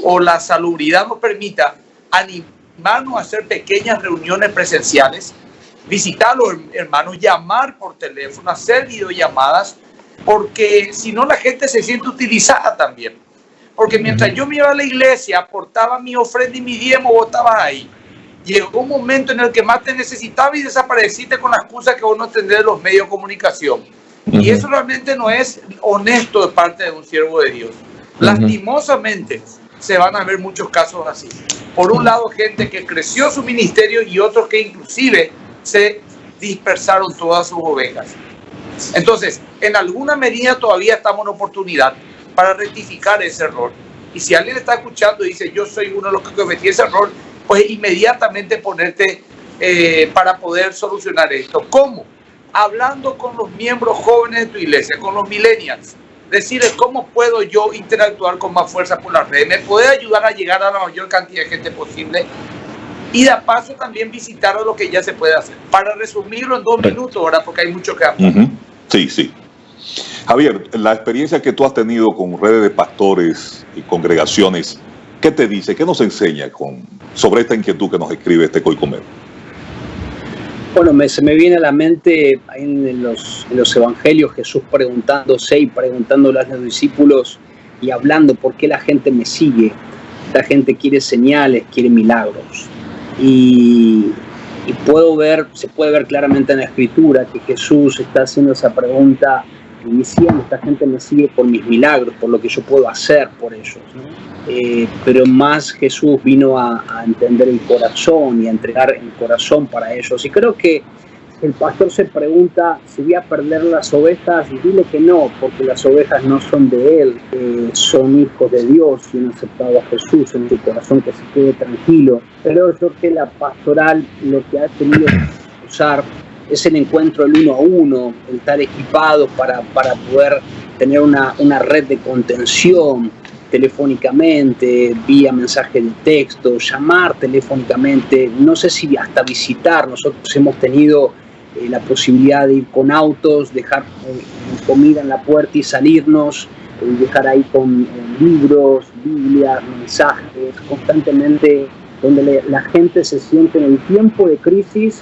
o la salubridad nos permita, animarnos a hacer pequeñas reuniones presenciales, visitar a los hermanos, llamar por teléfono, hacer videollamadas, porque si no la gente se siente utilizada también. Porque mientras yo me iba a la iglesia, aportaba mi ofrenda y mi diezmo, vos estabas ahí. Llegó un momento en el que más te necesitaba y desapareciste con la excusa que vos no entendés de los medios de comunicación. Y eso realmente no es honesto de parte de un siervo de Dios. Lastimosamente se van a ver muchos casos así. Por un lado, gente que creció su ministerio, y otros que inclusive se dispersaron todas sus ovejas. Entonces, en alguna medida todavía estamos en oportunidad para rectificar ese error. Y si alguien está escuchando y dice, yo soy uno de los que cometí ese error, pues inmediatamente ponerte para poder solucionar esto. ¿Cómo? Hablando con los miembros jóvenes de tu iglesia, con los millennials. Decirles cómo puedo yo interactuar con más fuerza por las redes. Me puede ayudar a llegar a la mayor cantidad de gente posible. Y de paso también visitar lo que ya se puede hacer. Para resumirlo en 2 minutos, ahora porque hay mucho que hablar. Sí, sí. Javier, la experiencia que tú has tenido con redes de pastores y congregaciones, ¿qué te dice? ¿Qué nos enseña sobre esta inquietud que nos escribe este Coicomero? Bueno, se me viene a la mente en los evangelios Jesús preguntándose y preguntándole a los discípulos y hablando por qué la gente me sigue. La gente quiere señales, quiere milagros. Y se puede ver claramente en la Escritura que Jesús está haciendo esa pregunta y diciendo, esta gente me sigue por mis milagros, por lo que yo puedo hacer por ellos, ¿no? Pero más Jesús vino a entender el corazón y a entregar el corazón para ellos. Y creo que el pastor se pregunta si voy a perder las ovejas, y dile que no, porque las ovejas no son de él, son hijos de Dios y han aceptado a Jesús en su corazón, que se quede tranquilo. Pero yo creo que la pastoral lo que ha tenido que usar es el encuentro el 1 a 1, el estar equipados para poder tener una red de contención telefónicamente, vía mensaje de texto, llamar telefónicamente, no sé si hasta visitar. Nosotros hemos tenido la posibilidad de ir con autos, dejar comida en la puerta y salirnos, dejar ahí con libros, Biblias, mensajes, constantemente, donde la gente se siente en el tiempo de crisis,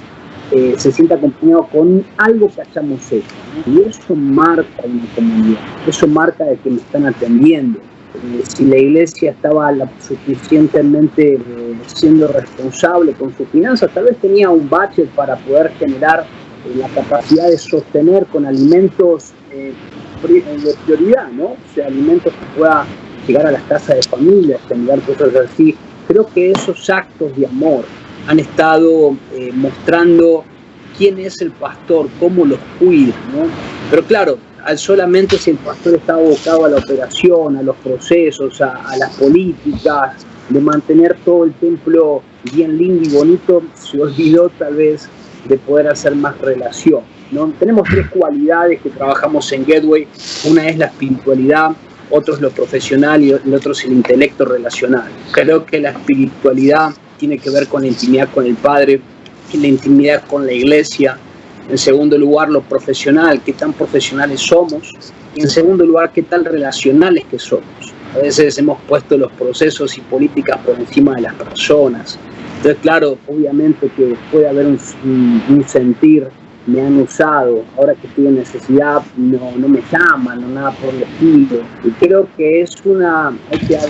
se siente acompañado con algo que hayamos hecho, ¿no? Y eso marca una comunidad, eso marca de que me están atendiendo. Si la iglesia estaba suficientemente siendo responsable con sus finanzas, tal vez tenía un budget para poder generar la capacidad de sostener con alimentos de prioridad, ¿no? O sea, alimentos que pueda llegar a las casas de familias, generar cosas así. Creo que esos actos de amor han estado mostrando quién es el pastor, cómo los cuida, ¿no? Pero claro, solamente si el pastor está abocado a la operación, a los procesos, a las políticas, de mantener todo el templo bien lindo y bonito, se olvidó tal vez de poder hacer más relación, ¿no? Tenemos 3 cualidades que trabajamos en Gateway. Una es la espiritualidad, otro es lo profesional y el otro es el intelecto relacional. Creo que la espiritualidad tiene que ver con la intimidad con el Padre, la intimidad con la iglesia. En segundo lugar, lo profesional, qué tan profesionales somos. Y en segundo lugar, qué tan relacionales que somos. A veces hemos puesto los procesos y políticas por encima de las personas. Entonces, claro, obviamente que puede haber un sentir, me han usado, ahora que estoy en necesidad no me llaman, no nada por el estilo. Y creo que hay que dar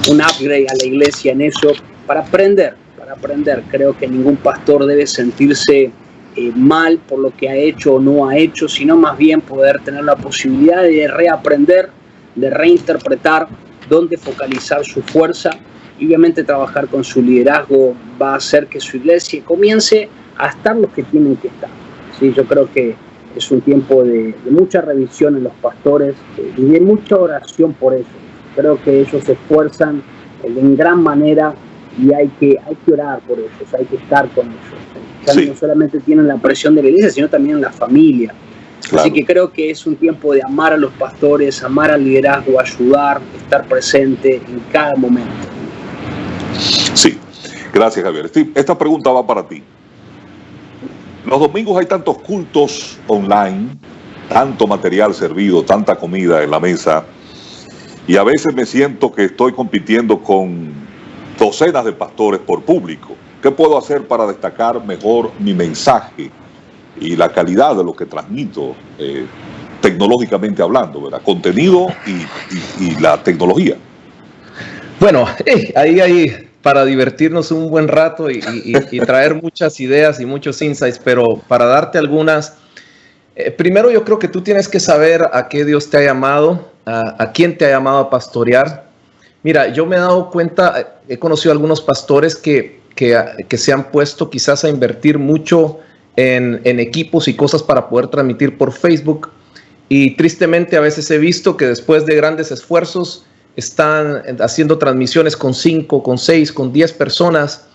un upgrade a la iglesia en eso para aprender. Creo que ningún pastor debe sentirse mal por lo que ha hecho o no ha hecho, sino más bien poder tener la posibilidad de reaprender, de reinterpretar, dónde focalizar su fuerza, y obviamente trabajar con su liderazgo va a hacer que su iglesia comience a estar los que tienen que estar. Sí, yo creo que es un tiempo de mucha revisión en los pastores y de mucha oración por ellos. Creo que ellos se esfuerzan en gran manera y hay que orar por ellos, hay que estar con ellos. Sí. No solamente tienen la presión de la iglesia, sino también la familia. Claro. Así que creo que es un tiempo de amar a los pastores, amar al liderazgo, ayudar, estar presente en cada momento. Sí, gracias, Javier. Steve, esta pregunta va para ti. Los domingos hay tantos cultos online, tanto material servido, tanta comida en la mesa, y a veces me siento que estoy compitiendo con docenas de pastores por público. ¿Qué puedo hacer para destacar mejor mi mensaje y la calidad de lo que transmito tecnológicamente hablando, ¿verdad? Contenido y la tecnología. Bueno, ahí para divertirnos un buen rato y traer muchas ideas y muchos insights, pero para darte algunas, primero yo creo que tú tienes que saber a qué Dios te ha llamado, a quién te ha llamado a pastorear. Mira, yo me he dado cuenta, he conocido a algunos pastores que se han puesto quizás a invertir mucho en equipos y cosas para poder transmitir por Facebook, y tristemente a veces he visto que después de grandes esfuerzos están haciendo transmisiones con 5, con 6, con 10 personas.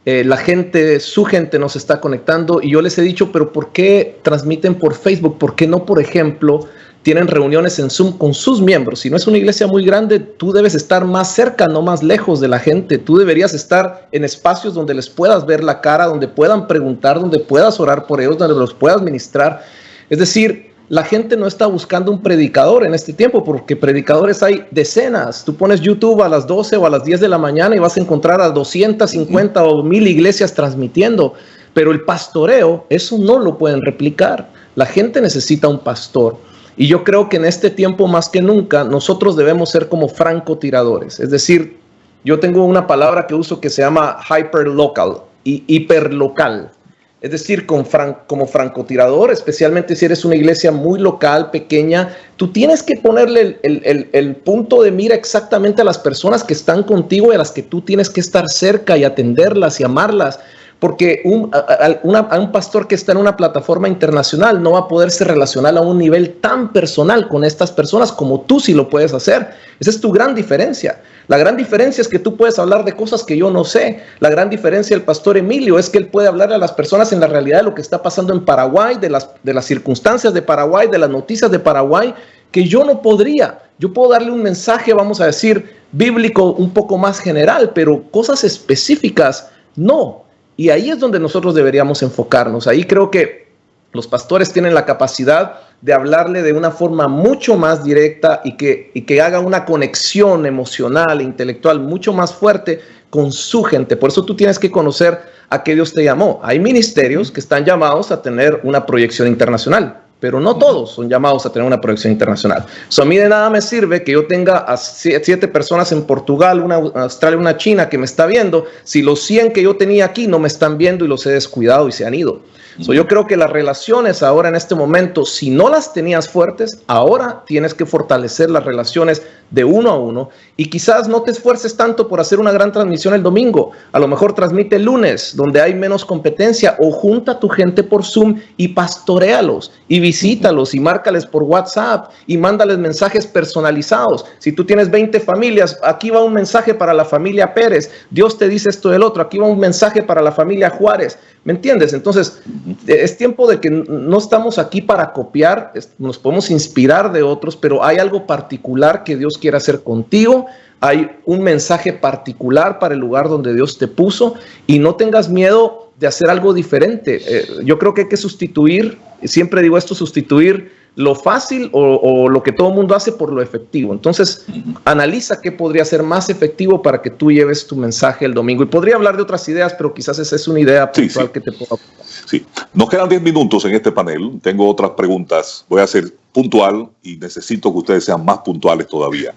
La gente, su gente nos está conectando y yo les he dicho, pero ¿por qué transmiten por Facebook? ¿Por qué no, por ejemplo, tienen reuniones en Zoom con sus miembros? Si no es una iglesia muy grande, tú debes estar más cerca, no más lejos de la gente. Tú deberías estar en espacios donde les puedas ver la cara, donde puedan preguntar, donde puedas orar por ellos, donde los puedas ministrar. Es decir, la gente no está buscando un predicador en este tiempo, porque predicadores hay decenas. Tú pones YouTube a las 12 o a las 10 de la mañana y vas a encontrar a 250 o 1000 iglesias transmitiendo. Pero el pastoreo, eso no lo pueden replicar. La gente necesita un pastor. Y yo creo que en este tiempo más que nunca nosotros debemos ser como francotiradores. Es decir, yo tengo una palabra que uso que se llama hyperlocal y hiperlocal. Es decir, como francotirador, especialmente si eres una iglesia muy local, pequeña, tú tienes que ponerle el punto de mira exactamente a las personas que están contigo y a las que tú tienes que estar cerca y atenderlas y amarlas. Porque a un pastor que está en una plataforma internacional no va a poderse relacionar a un nivel tan personal con estas personas como tú sí lo puedes hacer. Esa es tu gran diferencia. La gran diferencia es que tú puedes hablar de cosas que yo no sé. La gran diferencia del pastor Emilio es que él puede hablar a las personas en la realidad de lo que está pasando en Paraguay, de las circunstancias de Paraguay, de las noticias de Paraguay, que yo no podría. Yo puedo darle un mensaje, vamos a decir, bíblico un poco más general, pero cosas específicas no. Y ahí es donde nosotros deberíamos enfocarnos. Ahí creo que los pastores tienen la capacidad de hablarle de una forma mucho más directa y que haga una conexión emocional e intelectual mucho más fuerte con su gente. Por eso tú tienes que conocer a qué Dios te llamó. Hay ministerios que están llamados a tener una proyección internacional, pero no todos son llamados a tener una proyección internacional. A mí de nada me sirve que yo tenga a 7 personas en Portugal, una en Australia, una China que me está viendo, si los 100 que yo tenía aquí no me están viendo y los he descuidado y se han ido. Yo creo que las relaciones ahora en este momento, si no las tenías fuertes, ahora tienes que fortalecer las relaciones de uno a uno y quizás no te esfuerces tanto por hacer una gran transmisión el domingo. A lo mejor transmite el lunes donde hay menos competencia o junta a tu gente por Zoom y pastoréalos y visítalos y márcales por WhatsApp y mándales mensajes personalizados. Si tú tienes 20 familias, aquí va un mensaje para la familia Pérez. Dios te dice esto del otro. Aquí va un mensaje para la familia Juárez. ¿Me entiendes? Entonces, es tiempo de que no estamos aquí para copiar, nos podemos inspirar de otros, pero hay algo particular que Dios quiere hacer contigo, hay un mensaje particular para el lugar donde Dios te puso y no tengas miedo de hacer algo diferente. Yo creo que hay que sustituir, siempre digo esto, sustituir lo fácil o lo que todo el mundo hace por lo efectivo. Entonces, analiza qué podría ser más efectivo para que tú lleves tu mensaje el domingo. Y podría hablar de otras ideas, pero quizás esa es una idea puntual que te puedo aportar. Sí, nos quedan 10 minutos en este panel. Tengo otras preguntas. Voy a ser puntual y necesito que ustedes sean más puntuales todavía.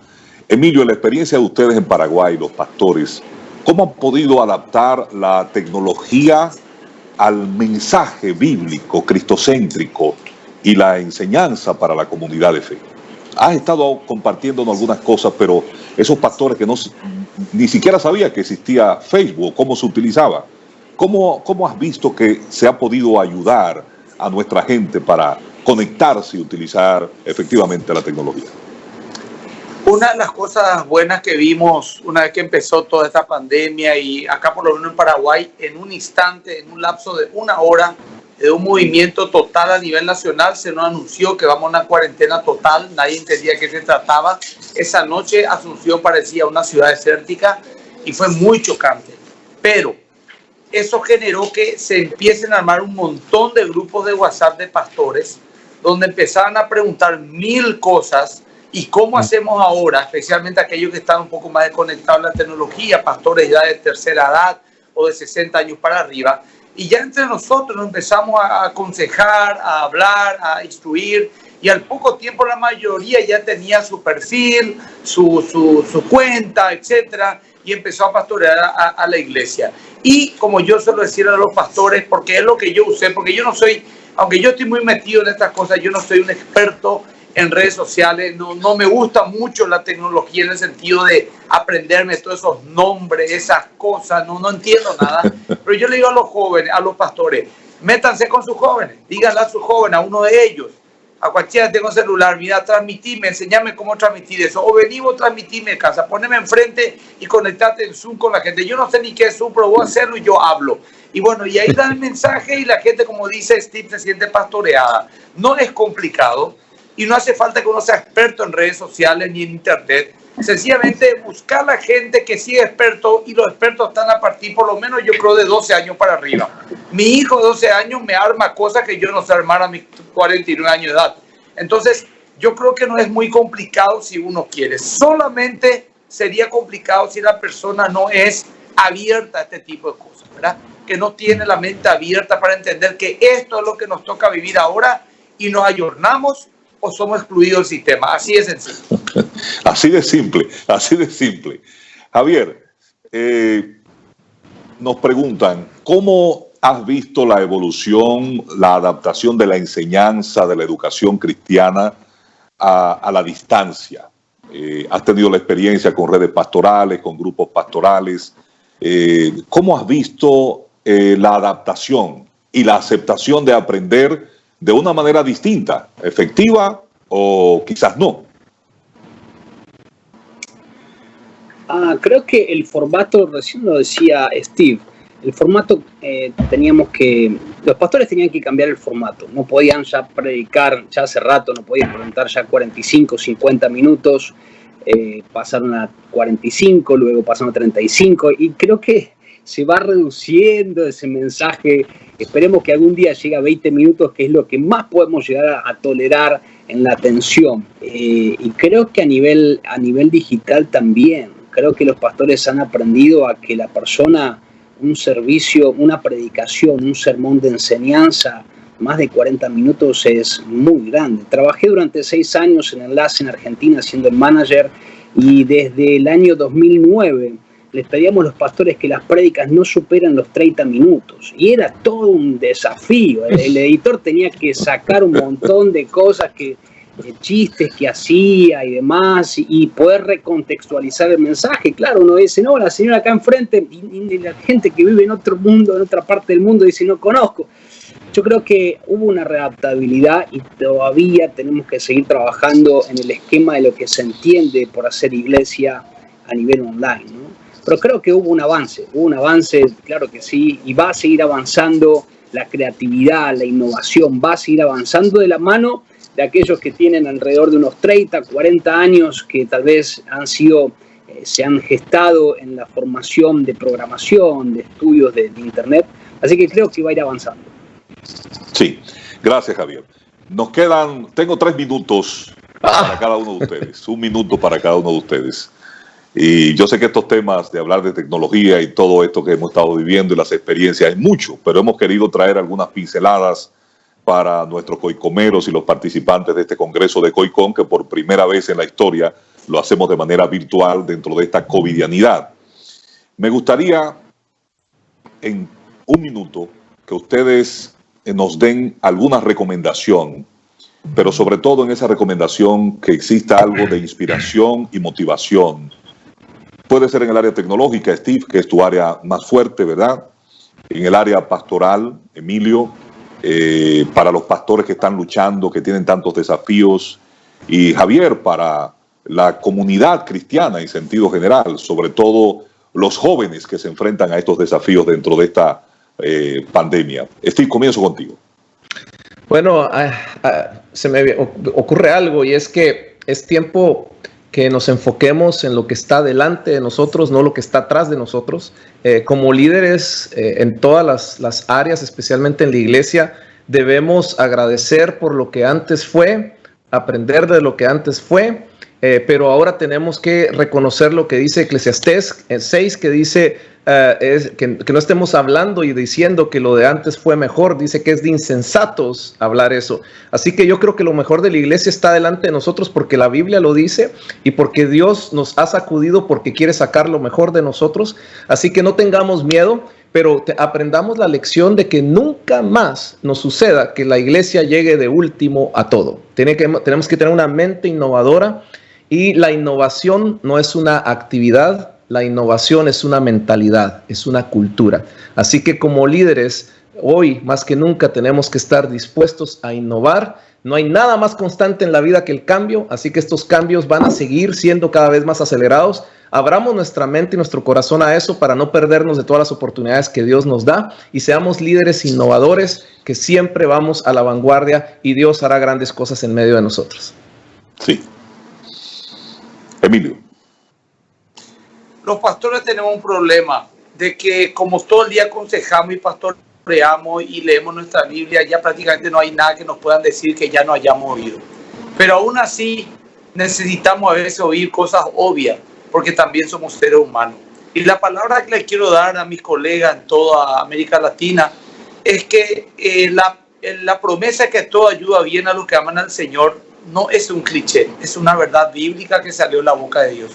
Emilio, en la experiencia de ustedes en Paraguay, los pastores, ¿cómo han podido adaptar la tecnología al mensaje bíblico, cristocéntrico y la enseñanza para la comunidad de fe? Has estado compartiéndonos algunas cosas, pero esos pastores que ni siquiera sabían que existía Facebook, cómo se utilizaba, ¿cómo has visto que se ha podido ayudar a nuestra gente para conectarse y utilizar efectivamente la tecnología? Una de las cosas buenas que vimos una vez que empezó toda esta pandemia y acá por lo menos en Paraguay, en un instante, en un lapso de 1 hora, de un movimiento total a nivel nacional, se nos anunció que vamos a una cuarentena total, nadie entendía qué se trataba. Esa noche Asunción parecía una ciudad desértica y fue muy chocante. Pero eso generó que se empiecen a armar un montón de grupos de WhatsApp de pastores, donde empezaban a preguntar 1000 cosas. ¿Y cómo hacemos ahora? Especialmente aquellos que están un poco más desconectados en la tecnología, pastores ya de tercera edad o de 60 años para arriba. Y ya entre nosotros nos empezamos a aconsejar, a hablar, a instruir. Y al poco tiempo la mayoría ya tenía su perfil, su cuenta, etcétera, y empezó a pastorear a la iglesia. Y como yo suelo decir a los pastores, porque es lo que yo usé, porque yo no soy, aunque yo estoy muy metido en estas cosas, yo no soy un experto en redes sociales, no me gusta mucho la tecnología en el sentido de aprenderme todos esos nombres, esas cosas, no entiendo nada. Pero yo le digo a los jóvenes, a los pastores, métanse con sus jóvenes, díganle a sus jóvenes, a uno de ellos, A cualquiera tengo celular, mira, transmitime, enseñame cómo transmitir eso. O venimos, transmitime en casa, poneme enfrente y conectate en Zoom con la gente. Yo no sé ni qué es Zoom, pero voy a hacerlo y yo hablo. Y bueno, y ahí da el mensaje y la gente, como dice Steve, se siente pastoreada. No es complicado y no hace falta que uno sea experto en redes sociales ni en internet. Sencillamente buscar a la gente que sí es experto, y los expertos están a partir por lo menos yo creo de 12 años para arriba. Mi hijo de 12 años me arma cosas que yo no sé armar a mis 49 años de edad. Entonces yo creo que no es muy complicado si uno quiere. Solamente sería complicado si la persona no es abierta a este tipo de cosas, ¿verdad? Que no tiene la mente abierta para entender que esto es lo que nos toca vivir ahora y nos ayornamos o somos excluidos del sistema. Así de sencillo. Así de simple, así de simple. Javier, nos preguntan, ¿cómo has visto la evolución, la adaptación de la enseñanza de la educación cristiana a la distancia? Has tenido la experiencia con redes pastorales, con grupos pastorales. ¿Cómo has visto la adaptación y la aceptación de aprender de una manera distinta, efectiva o quizás no? Creo que el formato, recién lo decía Steve, el formato los pastores tenían que cambiar el formato. No podían ya predicar, ya hace rato, no podían preguntar ya 45, 50 minutos, pasaron a 45, luego pasaron a 35, y creo que se va reduciendo ese mensaje. Esperemos que algún día llegue a 20 minutos, que es lo que más podemos llegar a tolerar en la atención. Y creo que a nivel digital también. Creo que los pastores han aprendido a que la persona, un servicio, una predicación, un sermón de enseñanza, más de 40 minutos es muy grande. Trabajé durante 6 años en Enlace en Argentina siendo el manager, y desde el año 2009 les pedíamos a los pastores que las prédicas no superan los 30 minutos. Y era todo un desafío. El editor tenía que sacar un montón de cosas, chistes que hacía y demás, y poder recontextualizar el mensaje. Claro, uno dice, no, la señora acá enfrente, y la gente que vive en otro mundo, en otra parte del mundo, dice, no conozco. Yo creo que hubo una readaptabilidad y todavía tenemos que seguir trabajando en el esquema de lo que se entiende por hacer iglesia a nivel online, ¿no? Pero creo que hubo un avance, claro que sí, y va a seguir avanzando la creatividad, la innovación, va a seguir avanzando de la mano de aquellos que tienen alrededor de unos 30, 40 años, que tal vez se han gestado en la formación de programación, de estudios de internet, así que creo que va a ir avanzando. Sí, gracias, Javier. Tengo 3 minutos para cada uno de ustedes, 1 minuto para cada uno de ustedes. Y yo sé que estos temas de hablar de tecnología y todo esto que hemos estado viviendo y las experiencias es mucho, pero hemos querido traer algunas pinceladas para nuestros coicomeros y los participantes de este congreso de COICOM, que por primera vez en la historia lo hacemos de manera virtual dentro de esta covidianidad. Me gustaría en 1 minuto que ustedes nos den alguna recomendación, pero sobre todo en esa recomendación que exista algo de inspiración y motivación. Puede ser en el área tecnológica, Steve, que es tu área más fuerte, ¿verdad? En el área pastoral, Emilio, para los pastores que están luchando, que tienen tantos desafíos, y Javier, para la comunidad cristiana en sentido general, sobre todo los jóvenes que se enfrentan a estos desafíos dentro de esta pandemia. Steve, comienzo contigo. Bueno, se me ocurre algo, y es que es tiempo que nos enfoquemos en lo que está delante de nosotros, no lo que está atrás de nosotros. Como líderes en todas las áreas, especialmente en la iglesia, debemos agradecer por lo que antes fue, aprender de lo que antes fue, pero ahora tenemos que reconocer lo que dice Eclesiastés 6, que dice que no estemos hablando y diciendo que lo de antes fue mejor. Dice que es de insensatos hablar eso. Así que yo creo que lo mejor de la iglesia está delante de nosotros, porque la Biblia lo dice y porque Dios nos ha sacudido, porque quiere sacar lo mejor de nosotros. Así que no tengamos miedo, pero aprendamos la lección de que nunca más nos suceda que la iglesia llegue de último a todo. Tenemos que tener una mente innovadora, y la innovación no es una actividad. La innovación es una mentalidad, es una cultura. Así que como líderes, hoy más que nunca tenemos que estar dispuestos a innovar, No hay nada más constante en la vida que el cambio, así que estos cambios van a seguir siendo cada vez más acelerados. Abramos nuestra mente y nuestro corazón a eso para no perdernos de todas las oportunidades que Dios nos da y seamos líderes innovadores que siempre vamos a la vanguardia y Dios hará grandes cosas en medio de nosotros. Sí. Emilio. Los pastores tenemos un problema de que como todo el día aconsejamos y pastoreamos y leemos nuestra Biblia, ya prácticamente no hay nada que nos puedan decir que ya no hayamos oído. Pero aún así necesitamos a veces oír cosas obvias, porque también somos seres humanos. Y la palabra que le quiero dar a mis colegas en toda América Latina es que la promesa que todo ayuda bien a los que aman al Señor no es un cliché, es una verdad bíblica que salió de la boca de Dios.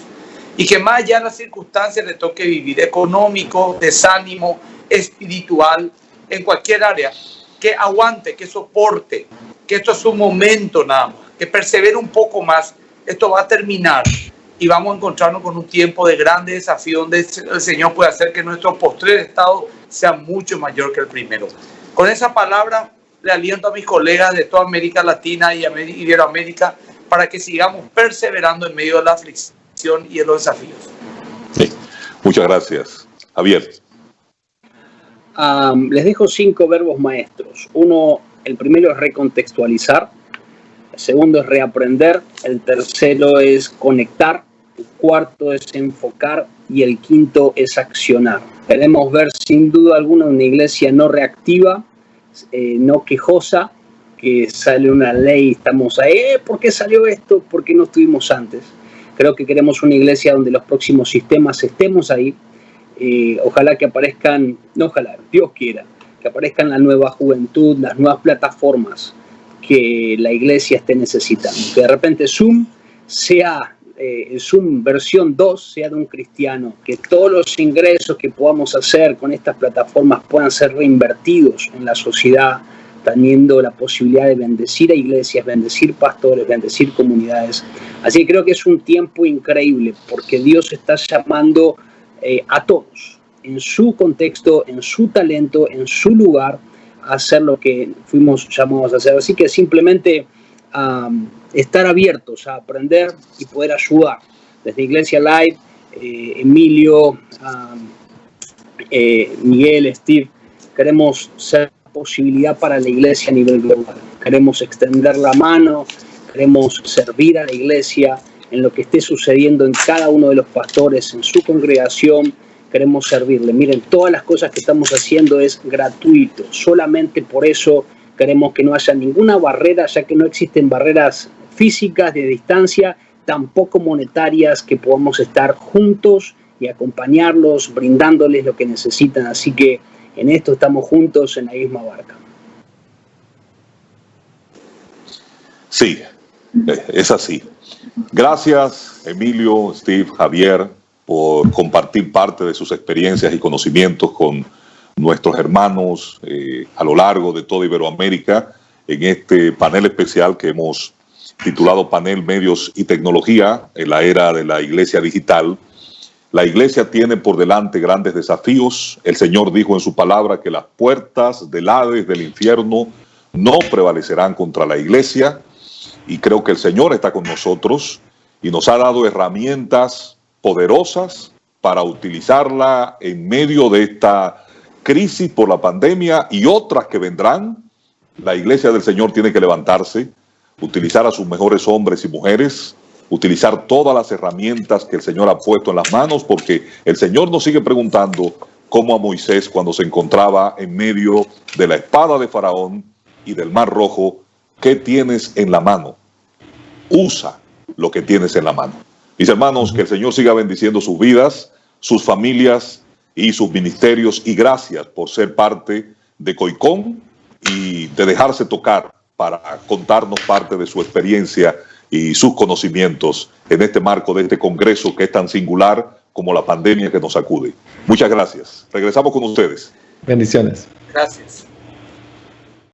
Y que más allá de las circunstancias le toque vivir económico, desánimo, espiritual, en cualquier área, que aguante, que soporte, que esto es un momento nada más, que persevere un poco más, esto va a terminar y vamos a encontrarnos con un tiempo de grande desafío donde el Señor puede hacer que nuestro postrer estado sea mucho mayor que el primero. Con esa palabra le aliento a mis colegas de toda América Latina y Iberoamérica para que sigamos perseverando en medio de la aflicción y de los desafíos. Sí. Muchas gracias. Javier. Les dejo 5 verbos maestros. El primero es recontextualizar, el segundo es reaprender, el tercero es conectar, el cuarto es enfocar y el quinto es accionar. Queremos ver sin duda alguna una iglesia no reactiva, no quejosa, que sale una ley, estamos ahí, ¿por qué salió esto? ¿Por qué no estuvimos antes? Creo que queremos una iglesia donde los próximos sistemas estemos ahí. Ojalá que aparezcan, no ojalá, Dios quiera, que aparezcan la nueva juventud, las nuevas plataformas que la iglesia esté necesitando. Que de repente Zoom sea, Zoom versión 2 sea de un cristiano, que todos los ingresos que podamos hacer con estas plataformas puedan ser reinvertidos en la sociedad, teniendo la posibilidad de bendecir a iglesias, bendecir pastores, bendecir comunidades. Así que creo que es un tiempo increíble porque Dios está llamando a todos, en su contexto, en su talento, en su lugar, a hacer lo que fuimos llamados a hacer. Así que simplemente estar abiertos a aprender y poder ayudar. Desde Iglesia Live, Emilio, Miguel, Steve, queremos ser posibilidad para la iglesia a nivel global. Queremos extender la mano, queremos servir a la iglesia en lo que esté sucediendo en cada uno de los pastores, en su congregación, queremos servirle. Miren, todas las cosas que estamos haciendo es gratuito, solamente por eso queremos que no haya ninguna barrera, ya que no existen barreras físicas de distancia, tampoco monetarias, que podamos estar juntos y acompañarlos, brindándoles lo que necesitan. Así que en esto estamos juntos en la misma barca. Sí, es así. Gracias, Emilio, Steve, Javier, por compartir parte de sus experiencias y conocimientos con nuestros hermanos a lo largo de toda Iberoamérica en este panel especial que hemos titulado Panel Medios y Tecnología en la era de la Iglesia Digital. La iglesia tiene por delante grandes desafíos. El Señor dijo en su palabra que las puertas del Hades, del infierno, no prevalecerán contra la iglesia. Y creo que el Señor está con nosotros y nos ha dado herramientas poderosas para utilizarla en medio de esta crisis por la pandemia y otras que vendrán. La iglesia del Señor tiene que levantarse, utilizar a sus mejores hombres y mujeres, utilizar todas las herramientas que el Señor ha puesto en las manos, porque el Señor nos sigue preguntando, como a Moisés cuando se encontraba en medio de la espada de Faraón y del Mar Rojo: ¿qué tienes en la mano? Usa lo que tienes en la mano. Mis hermanos, que el Señor siga bendiciendo sus vidas, sus familias y sus ministerios, y gracias por ser parte de COICOM y de dejarse tocar para contarnos parte de su experiencia y sus conocimientos en este marco de este congreso que es tan singular como la pandemia que nos sacude. Muchas gracias. Regresamos con ustedes. Bendiciones. Gracias.